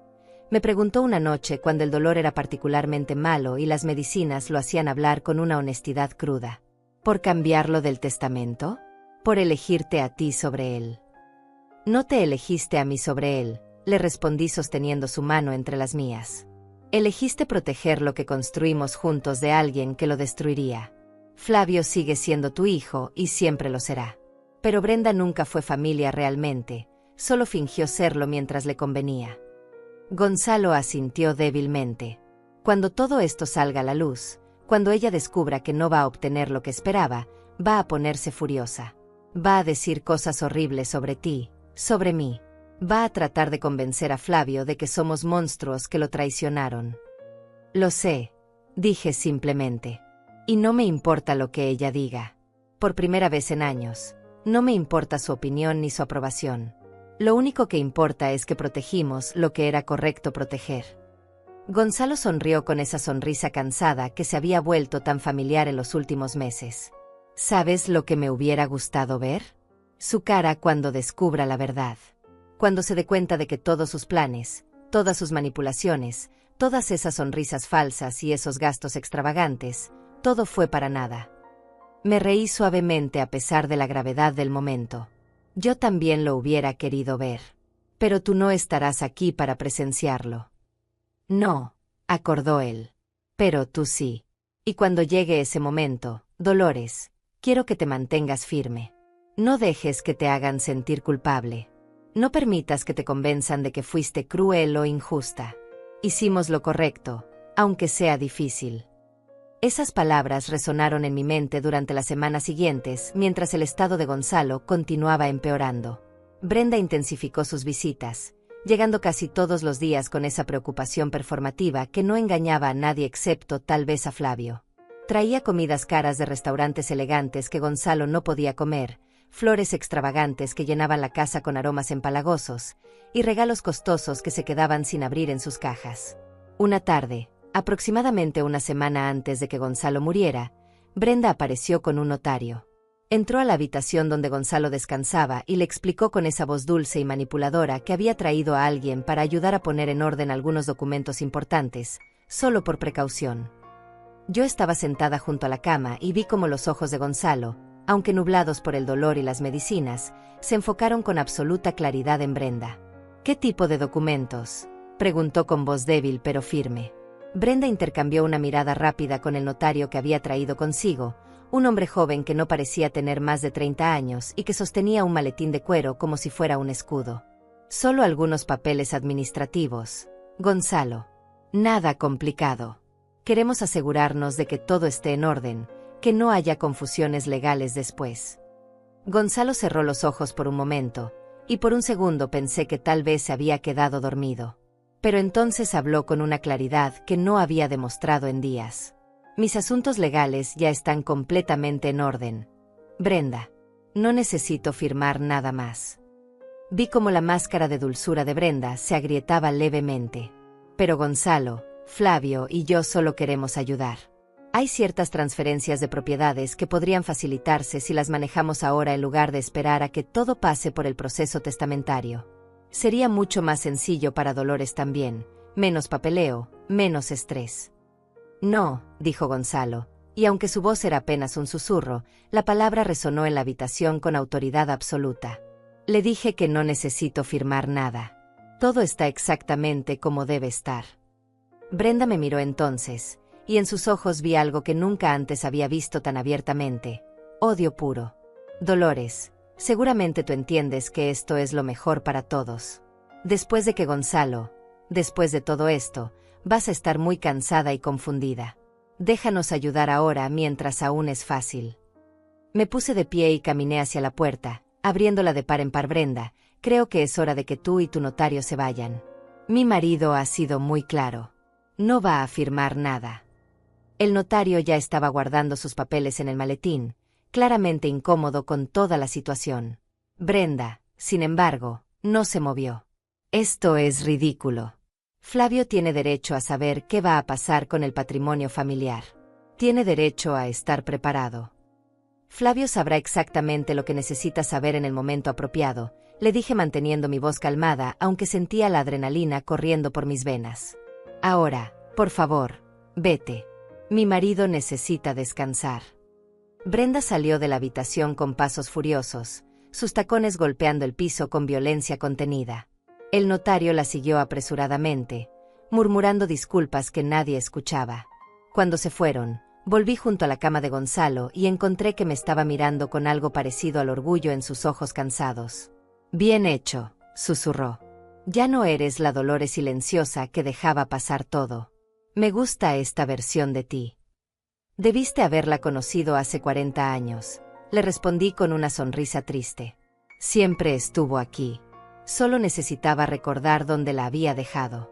Me preguntó una noche cuando el dolor era particularmente malo y las medicinas lo hacían hablar con una honestidad cruda. ¿Por cambiarlo del testamento? ¿Por elegirte a ti sobre él? No te elegiste a mí sobre él, le respondí sosteniendo su mano entre las mías. Elegiste proteger lo que construimos juntos de alguien que lo destruiría. Flavio sigue siendo tu hijo y siempre lo será. Pero Brenda nunca fue familia realmente, solo fingió serlo mientras le convenía. Gonzalo asintió débilmente. Cuando todo esto salga a la luz, cuando ella descubra que no va a obtener lo que esperaba, va a ponerse furiosa. Va a decir cosas horribles sobre ti, sobre mí. Va a tratar de convencer a Flavio de que somos monstruos que lo traicionaron. Lo sé, dije simplemente. Y no me importa lo que ella diga. por primera vez en años. No me importa su opinión ni su aprobación. Lo único que importa es que protegimos lo que era correcto proteger. Gonzalo sonrió con esa sonrisa cansada que se había vuelto tan familiar en los últimos meses. ¿Sabes lo que me hubiera gustado ver? Su cara cuando descubra la verdad. Cuando se dé cuenta de que todos sus planes, todas sus manipulaciones, todas esas sonrisas falsas y esos gastos extravagantes, todo fue para nada. Me reí suavemente a pesar de la gravedad del momento. Yo también lo hubiera querido ver. Pero tú no estarás aquí para presenciarlo. No, acordó él. Pero tú sí. Y cuando llegue ese momento, Dolores, quiero que te mantengas firme. No dejes que te hagan sentir culpable. No permitas que te convenzan de que fuiste cruel o injusta. Hicimos lo correcto, aunque sea difícil. Esas palabras resonaron en mi mente durante las semanas siguientes, mientras el estado de Gonzalo continuaba empeorando. Brenda intensificó sus visitas, llegando casi todos los días con esa preocupación performativa que no engañaba a nadie excepto tal vez a Flavio. Traía comidas caras de restaurantes elegantes que Gonzalo no podía comer, flores extravagantes que llenaban la casa con aromas empalagosos, y regalos costosos que se quedaban sin abrir en sus cajas. Una tarde, aproximadamente una semana antes de que Gonzalo muriera, Brenda apareció con un notario. Entró a la habitación donde Gonzalo descansaba y le explicó con esa voz dulce y manipuladora que había traído a alguien para ayudar a poner en orden algunos documentos importantes, solo por precaución. Yo estaba sentada junto a la cama y vi cómo los ojos de Gonzalo, aunque nublados por el dolor y las medicinas, se enfocaron con absoluta claridad en Brenda. ¿Qué tipo de documentos?, preguntó con voz débil pero firme. Brenda intercambió una mirada rápida con el notario que había traído consigo, un hombre joven que no parecía tener más de 30 años y que sostenía un maletín de cuero como si fuera un escudo. Solo algunos papeles administrativos. Gonzalo. Nada complicado. Queremos asegurarnos de que todo esté en orden, que no haya confusiones legales después. Gonzalo cerró los ojos por un momento, y por un segundo pensé que tal vez se había quedado dormido. Pero entonces habló con una claridad que no había demostrado en días. Mis asuntos legales ya están completamente en orden. Brenda. No necesito firmar nada más. Vi cómo la máscara de dulzura de Brenda se agrietaba levemente. Pero Gonzalo, Flavio y yo solo queremos ayudar. Hay ciertas transferencias de propiedades que podrían facilitarse si las manejamos ahora en lugar de esperar a que todo pase por el proceso testamentario. Sería mucho más sencillo para Dolores también, menos papeleo, menos estrés. No, dijo Gonzalo, y aunque su voz era apenas un susurro, la palabra resonó en la habitación con autoridad absoluta. Le dije que no necesito firmar nada. Todo está exactamente como debe estar. Brenda me miró entonces, y en sus ojos vi algo que nunca antes había visto tan abiertamente: odio puro. Dolores, seguramente tú entiendes que esto es lo mejor para todos. Después de todo esto, vas a estar muy cansada y confundida. Déjanos ayudar ahora mientras aún es fácil. Me puse de pie y caminé hacia la puerta, abriéndola de par en par. Brenda, creo que es hora de que tú y tu notario se vayan. Mi marido ha sido muy claro. No va a firmar nada. El notario ya estaba guardando sus papeles en el maletín, claramente incómodo con toda la situación. Brenda, sin embargo, no se movió. Esto es ridículo. Flavio tiene derecho a saber qué va a pasar con el patrimonio familiar. Tiene derecho a estar preparado. Flavio sabrá exactamente lo que necesita saber en el momento apropiado, le dije manteniendo mi voz calmada aunque sentía la adrenalina corriendo por mis venas. Ahora, por favor, vete. Mi marido necesita descansar. Brenda salió de la habitación con pasos furiosos, sus tacones golpeando el piso con violencia contenida. El notario la siguió apresuradamente, murmurando disculpas que nadie escuchaba. Cuando se fueron, volví junto a la cama de Gonzalo y encontré que me estaba mirando con algo parecido al orgullo en sus ojos cansados. Bien hecho, susurró. Ya no eres la Dolores silenciosa que dejaba pasar todo. Me gusta esta versión de ti. Debiste haberla conocido hace 40 años, le respondí con una sonrisa triste. Siempre estuvo aquí. Solo necesitaba recordar dónde la había dejado.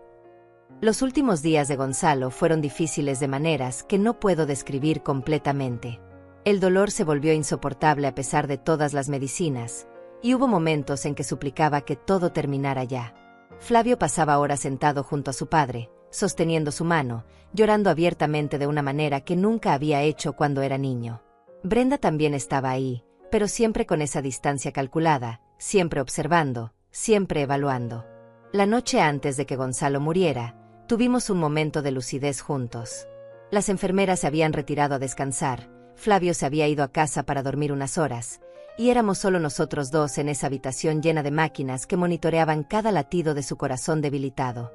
Los últimos días de Gonzalo fueron difíciles de maneras que no puedo describir completamente. El dolor se volvió insoportable a pesar de todas las medicinas, y hubo momentos en que suplicaba que todo terminara ya. Flavio pasaba horas sentado junto a su padre, sosteniendo su mano, llorando abiertamente de una manera que nunca había hecho cuando era niño. Brenda también estaba ahí, pero siempre con esa distancia calculada, siempre observando, siempre evaluando. La noche antes de que Gonzalo muriera, tuvimos un momento de lucidez juntos. Las enfermeras se habían retirado a descansar, Flavio se había ido a casa para dormir unas horas, y éramos solo nosotros dos en esa habitación llena de máquinas que monitoreaban cada latido de su corazón debilitado.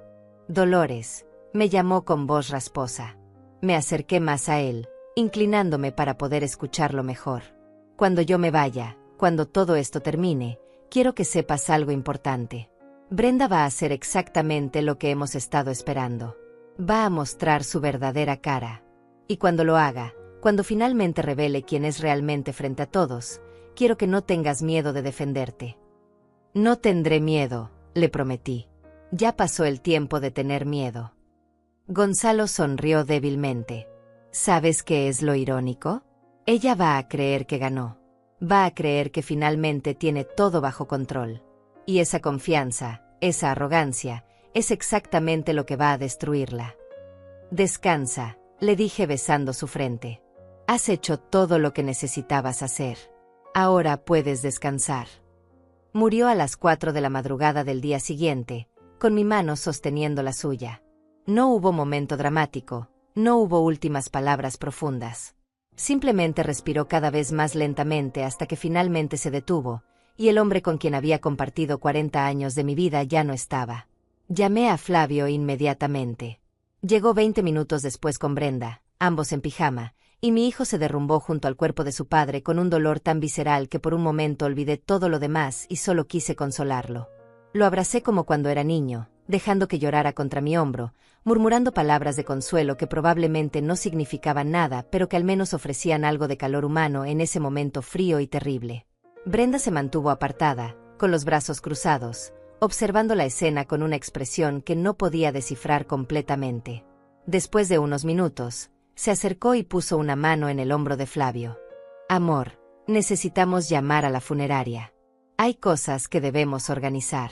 Dolores, me llamó con voz rasposa. Me acerqué más a él, inclinándome para poder escucharlo mejor. Cuando yo me vaya, cuando todo esto termine, quiero que sepas algo importante. Brenda va a hacer exactamente lo que hemos estado esperando. Va a mostrar su verdadera cara. Y cuando lo haga, cuando finalmente revele quién es realmente frente a todos, quiero que no tengas miedo de defenderte. No tendré miedo, le prometí. Ya pasó el tiempo de tener miedo. Gonzalo sonrió débilmente. ¿Sabes qué es lo irónico? Ella va a creer que ganó. Va a creer que finalmente tiene todo bajo control. Y esa confianza, esa arrogancia, es exactamente lo que va a destruirla. Descansa, le dije besando su frente. Has hecho todo lo que necesitabas hacer. Ahora puedes descansar. Murió a las 4 de la madrugada del día siguiente, con mi mano sosteniendo la suya. No hubo momento dramático, no hubo últimas palabras profundas. Simplemente respiró cada vez más lentamente hasta que finalmente se detuvo, y el hombre con quien había compartido 40 años de mi vida ya no estaba. Llamé a Flavio inmediatamente. Llegó 20 minutos después con Brenda, ambos en pijama, y mi hijo se derrumbó junto al cuerpo de su padre con un dolor tan visceral que por un momento olvidé todo lo demás y solo quise consolarlo. Lo abracé como cuando era niño, dejando que llorara contra mi hombro, murmurando palabras de consuelo que probablemente no significaban nada, pero que al menos ofrecían algo de calor humano en ese momento frío y terrible. Brenda se mantuvo apartada, con los brazos cruzados, observando la escena con una expresión que no podía descifrar completamente. Después de unos minutos, se acercó y puso una mano en el hombro de Flavio. Amor, necesitamos llamar a la funeraria. Hay cosas que debemos organizar.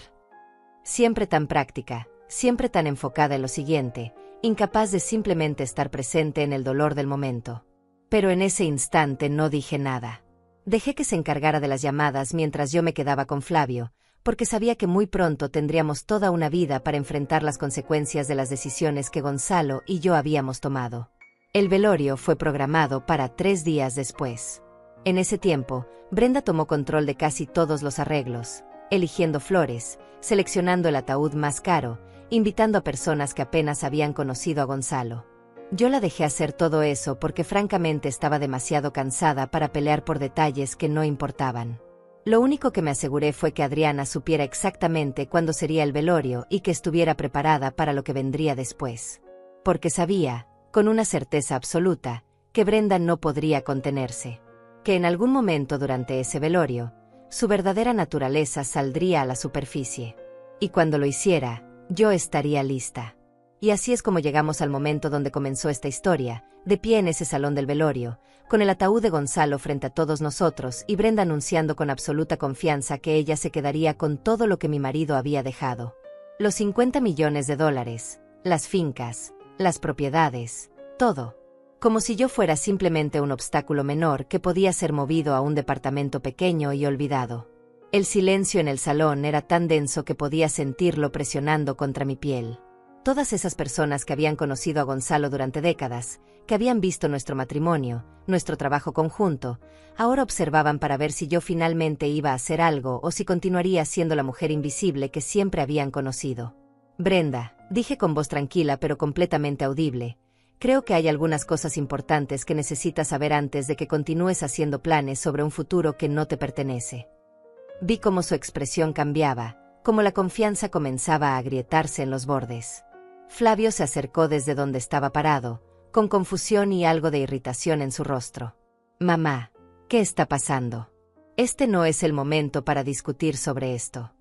Siempre tan práctica, siempre tan enfocada en lo siguiente, incapaz de simplemente estar presente en el dolor del momento. Pero en ese instante no dije nada. Dejé que se encargara de las llamadas mientras yo me quedaba con Flavio, porque sabía que muy pronto tendríamos toda una vida para enfrentar las consecuencias de las decisiones que Gonzalo y yo habíamos tomado. El velorio fue programado para 3 días después. En ese tiempo, Brenda tomó control de casi todos los arreglos, eligiendo flores, seleccionando el ataúd más caro, invitando a personas que apenas habían conocido a Gonzalo. Yo la dejé hacer todo eso porque francamente estaba demasiado cansada para pelear por detalles que no importaban. Lo único que me aseguré fue que Adriana supiera exactamente cuándo sería el velorio y que estuviera preparada para lo que vendría después. Porque sabía, con una certeza absoluta, que Brenda no podría contenerse. Que en algún momento durante ese velorio, su verdadera naturaleza saldría a la superficie. Y cuando lo hiciera, yo estaría lista. Y así es como llegamos al momento donde comenzó esta historia, de pie en ese salón del velorio, con el ataúd de Gonzalo frente a todos nosotros y Brenda anunciando con absoluta confianza que ella se quedaría con todo lo que mi marido había dejado. Los 50 millones de dólares, las fincas, las propiedades, todo. Como si yo fuera simplemente un obstáculo menor que podía ser movido a un departamento pequeño y olvidado. El silencio en el salón era tan denso que podía sentirlo presionando contra mi piel. Todas esas personas que habían conocido a Gonzalo durante décadas, que habían visto nuestro matrimonio, nuestro trabajo conjunto, ahora observaban para ver si yo finalmente iba a hacer algo o si continuaría siendo la mujer invisible que siempre habían conocido. Brenda, dije con voz tranquila pero completamente audible, creo que hay algunas cosas importantes que necesitas saber antes de que continúes haciendo planes sobre un futuro que no te pertenece. Vi cómo su expresión cambiaba, cómo la confianza comenzaba a agrietarse en los bordes. Flavio se acercó desde donde estaba parado, con confusión y algo de irritación en su rostro. Mamá, ¿qué está pasando? Este no es el momento para discutir sobre esto.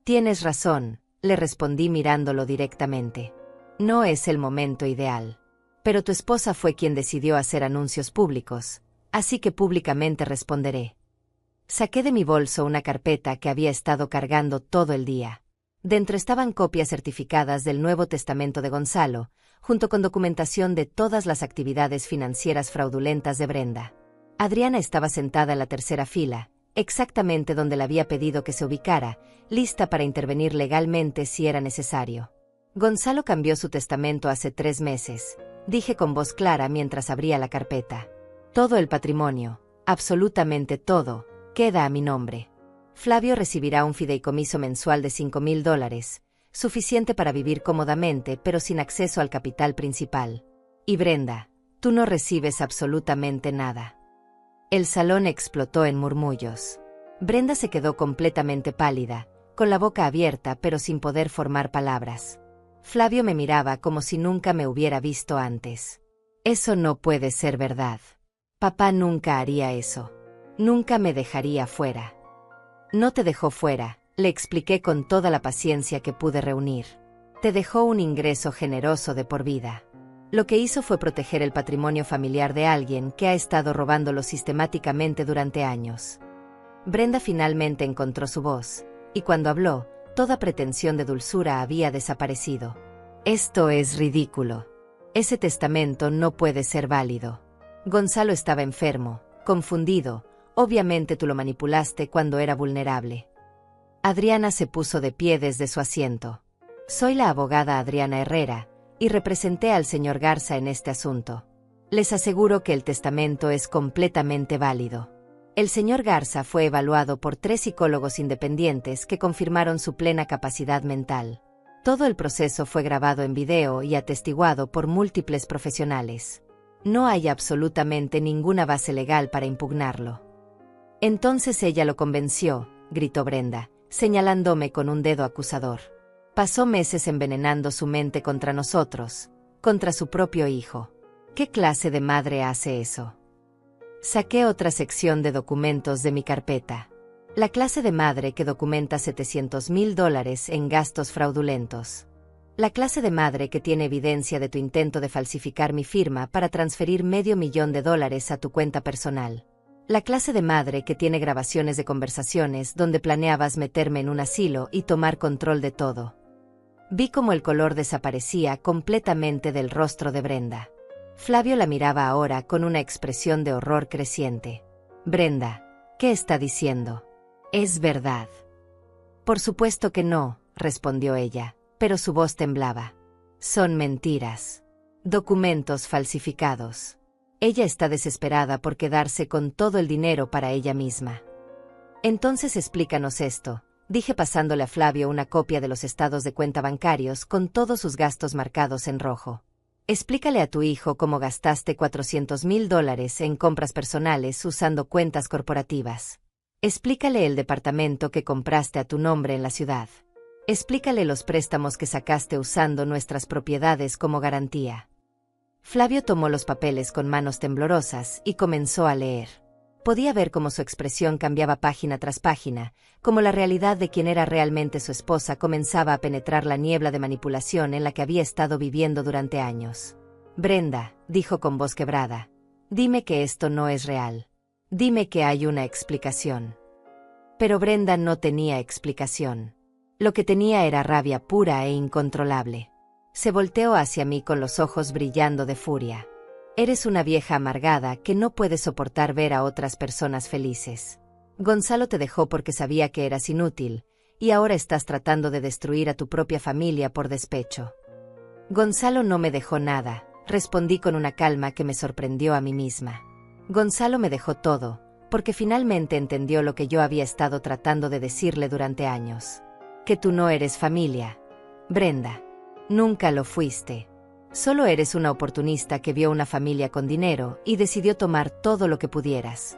Tienes razón, le respondí mirándolo directamente. No es el momento ideal. Pero tu esposa fue quien decidió hacer anuncios públicos, Así que públicamente responderé. Saqué de mi bolso una carpeta que había estado cargando todo el día. Dentro estaban copias certificadas del Nuevo Testamento de Gonzalo, junto con documentación de todas las actividades financieras fraudulentas de Brenda. Adriana estaba sentada en la tercera fila, exactamente donde le había pedido que se ubicara, lista para intervenir legalmente si era necesario. Gonzalo cambió su testamento hace 3 meses, dije con voz clara mientras abría la carpeta. Todo el patrimonio, absolutamente todo, queda a mi nombre. Flavio recibirá un fideicomiso mensual de $5,000, suficiente para vivir cómodamente pero sin acceso al capital principal. Y Brenda, tú no recibes absolutamente nada. El salón explotó en murmullos. Brenda se quedó completamente pálida, con la boca abierta pero sin poder formar palabras. Flavio me miraba como si nunca me hubiera visto antes. Eso no puede ser verdad. Papá nunca haría eso. Nunca me dejaría fuera. No te dejó fuera, le expliqué con toda la paciencia que pude reunir. Te dejó un ingreso generoso de por vida. Lo que hizo fue proteger el patrimonio familiar de alguien que ha estado robándolo sistemáticamente durante años. Brenda finalmente encontró su voz, y cuando habló, toda pretensión de dulzura había desaparecido. Esto es ridículo. Ese testamento no puede ser válido. Gonzalo estaba enfermo, confundido. Obviamente tú lo manipulaste cuando era vulnerable. Adriana se puso de pie desde su asiento. Soy la abogada Adriana Herrera, y representé al señor Garza en este asunto. Les aseguro que el testamento es completamente válido. El señor Garza fue evaluado por 3 psicólogos independientes que confirmaron su plena capacidad mental. Todo el proceso fue grabado en video y atestiguado por múltiples profesionales. No hay absolutamente ninguna base legal para impugnarlo. Entonces ella lo convenció, gritó Brenda, señalándome con un dedo acusador. Pasó meses envenenando su mente contra nosotros, contra su propio hijo. ¿Qué clase de madre hace eso? Saqué otra sección de documentos de mi carpeta. La clase de madre que documenta $700,000 en gastos fraudulentos. La clase de madre que tiene evidencia de tu intento de falsificar mi firma para transferir $500,000 a tu cuenta personal. La clase de madre que tiene grabaciones de conversaciones donde planeabas meterme en un asilo y tomar control de todo. Vi cómo el color desaparecía completamente del rostro de Brenda. Flavio la miraba ahora con una expresión de horror creciente. Brenda, ¿qué está diciendo? ¿Es verdad? Por supuesto que no, respondió ella, pero su voz temblaba. Son mentiras. Documentos falsificados. Ella está desesperada por quedarse con todo el dinero para ella misma. Entonces explícanos esto, dije pasándole a Flavio una copia de los estados de cuenta bancarios con todos sus gastos marcados en rojo. Explícale a tu hijo cómo gastaste $400,000 en compras personales usando cuentas corporativas. Explícale el departamento que compraste a tu nombre en la ciudad. Explícale los préstamos que sacaste usando nuestras propiedades como garantía. Flavio tomó los papeles con manos temblorosas y comenzó a leer. Podía ver cómo su expresión cambiaba página tras página, cómo la realidad de quien era realmente su esposa comenzaba a penetrar la niebla de manipulación en la que había estado viviendo durante años. Brenda, dijo con voz quebrada, dime que esto no es real. Dime que hay una explicación. Pero Brenda no tenía explicación. Lo que tenía era rabia pura e incontrolable. Se volteó hacia mí con los ojos brillando de furia. Eres una vieja amargada que no puede soportar ver a otras personas felices. Gonzalo te dejó porque sabía que eras inútil, y ahora estás tratando de destruir a tu propia familia por despecho. Gonzalo no me dejó nada, respondí con una calma que me sorprendió a mí misma. Gonzalo me dejó todo, porque finalmente entendió lo que yo había estado tratando de decirle durante años. Que tú no eres familia. Brenda. Nunca lo fuiste. Solo eres una oportunista que vio una familia con dinero y decidió tomar todo lo que pudieras.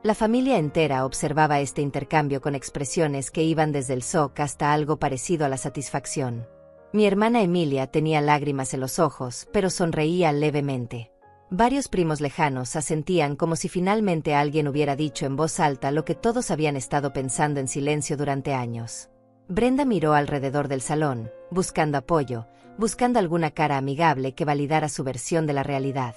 La familia entera observaba este intercambio con expresiones que iban desde el shock hasta algo parecido a la satisfacción. Mi hermana Emilia tenía lágrimas en los ojos, pero sonreía levemente. Varios primos lejanos asentían como si finalmente alguien hubiera dicho en voz alta lo que todos habían estado pensando en silencio durante años. Brenda miró alrededor del salón, buscando apoyo, buscando alguna cara amigable que validara su versión de la realidad.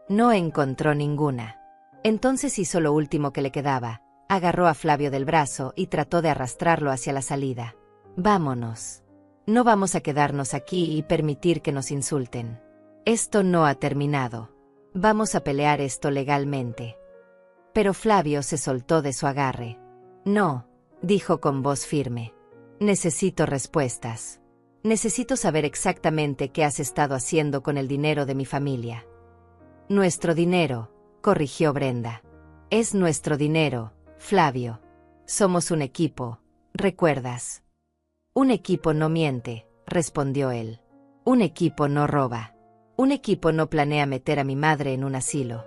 No encontró ninguna. Entonces hizo lo último que le quedaba, agarró a Flavio del brazo y trató de arrastrarlo hacia la salida. Vámonos. No vamos a quedarnos aquí y permitir que nos insulten. Esto no ha terminado. Vamos a pelear esto legalmente. Pero Flavio se soltó de su agarre. No, dijo con voz firme. Necesito respuestas. Necesito saber exactamente qué has estado haciendo con el dinero de mi familia. Nuestro dinero, corrigió Brenda. Es nuestro dinero, Flavio. Somos un equipo, ¿recuerdas? Un equipo no miente, respondió él. Un equipo no roba. Un equipo no planea meter a mi madre en un asilo.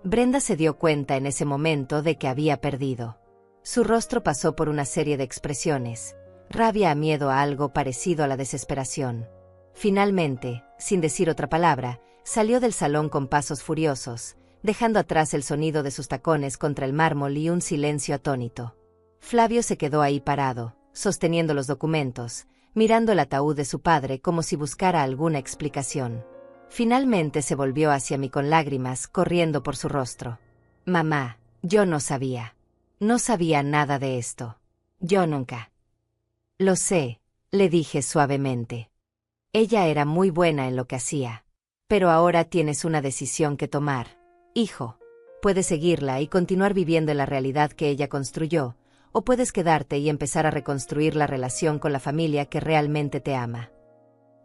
Brenda se dio cuenta en ese momento de que había perdido. Su rostro pasó por una serie de expresiones, rabia a miedo a algo parecido a la desesperación. Finalmente, sin decir otra palabra, salió del salón con pasos furiosos, dejando atrás el sonido de sus tacones contra el mármol y un silencio atónito. Flavio se quedó ahí parado, sosteniendo los documentos, mirando el ataúd de su padre como si buscara alguna explicación. Finalmente se volvió hacia mí con lágrimas corriendo por su rostro. Mamá, yo no sabía. No sabía nada de esto. Yo nunca. Lo sé, le dije suavemente. Ella era muy buena en lo que hacía. Pero ahora tienes una decisión que tomar, hijo. Puedes seguirla y continuar viviendo en la realidad que ella construyó, o puedes quedarte y empezar a reconstruir la relación con la familia que realmente te ama.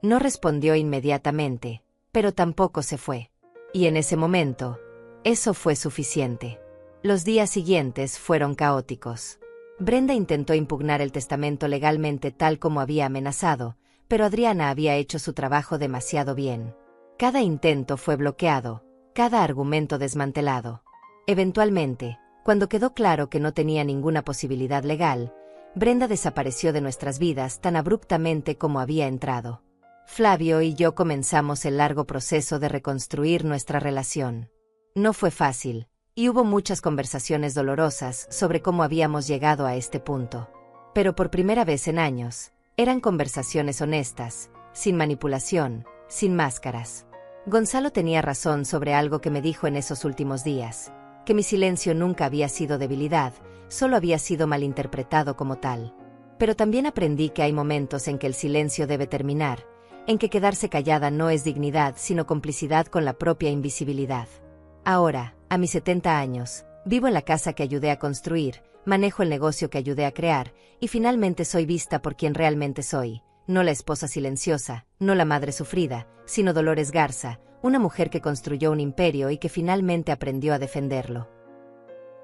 No respondió inmediatamente, pero tampoco se fue. Y en ese momento, eso fue suficiente. Los días siguientes fueron caóticos. Brenda intentó impugnar el testamento legalmente tal como había amenazado, pero Adriana había hecho su trabajo demasiado bien. Cada intento fue bloqueado, cada argumento desmantelado. Eventualmente, cuando quedó claro que no tenía ninguna posibilidad legal, Brenda desapareció de nuestras vidas tan abruptamente como había entrado. Flavio y yo comenzamos el largo proceso de reconstruir nuestra relación. No fue fácil, y hubo muchas conversaciones dolorosas sobre cómo habíamos llegado a este punto. Pero por primera vez en años, eran conversaciones honestas, sin manipulación, sin máscaras. Gonzalo tenía razón sobre algo que me dijo en esos últimos días, que mi silencio nunca había sido debilidad, solo había sido malinterpretado como tal. Pero también aprendí que hay momentos en que el silencio debe terminar, en que quedarse callada no es dignidad sino complicidad con la propia invisibilidad. Ahora, a mis 70 años, vivo en la casa que ayudé a construir, manejo el negocio que ayudé a crear, y finalmente soy vista por quien realmente soy, no la esposa silenciosa, no la madre sufrida, sino Dolores Garza, una mujer que construyó un imperio y que finalmente aprendió a defenderlo.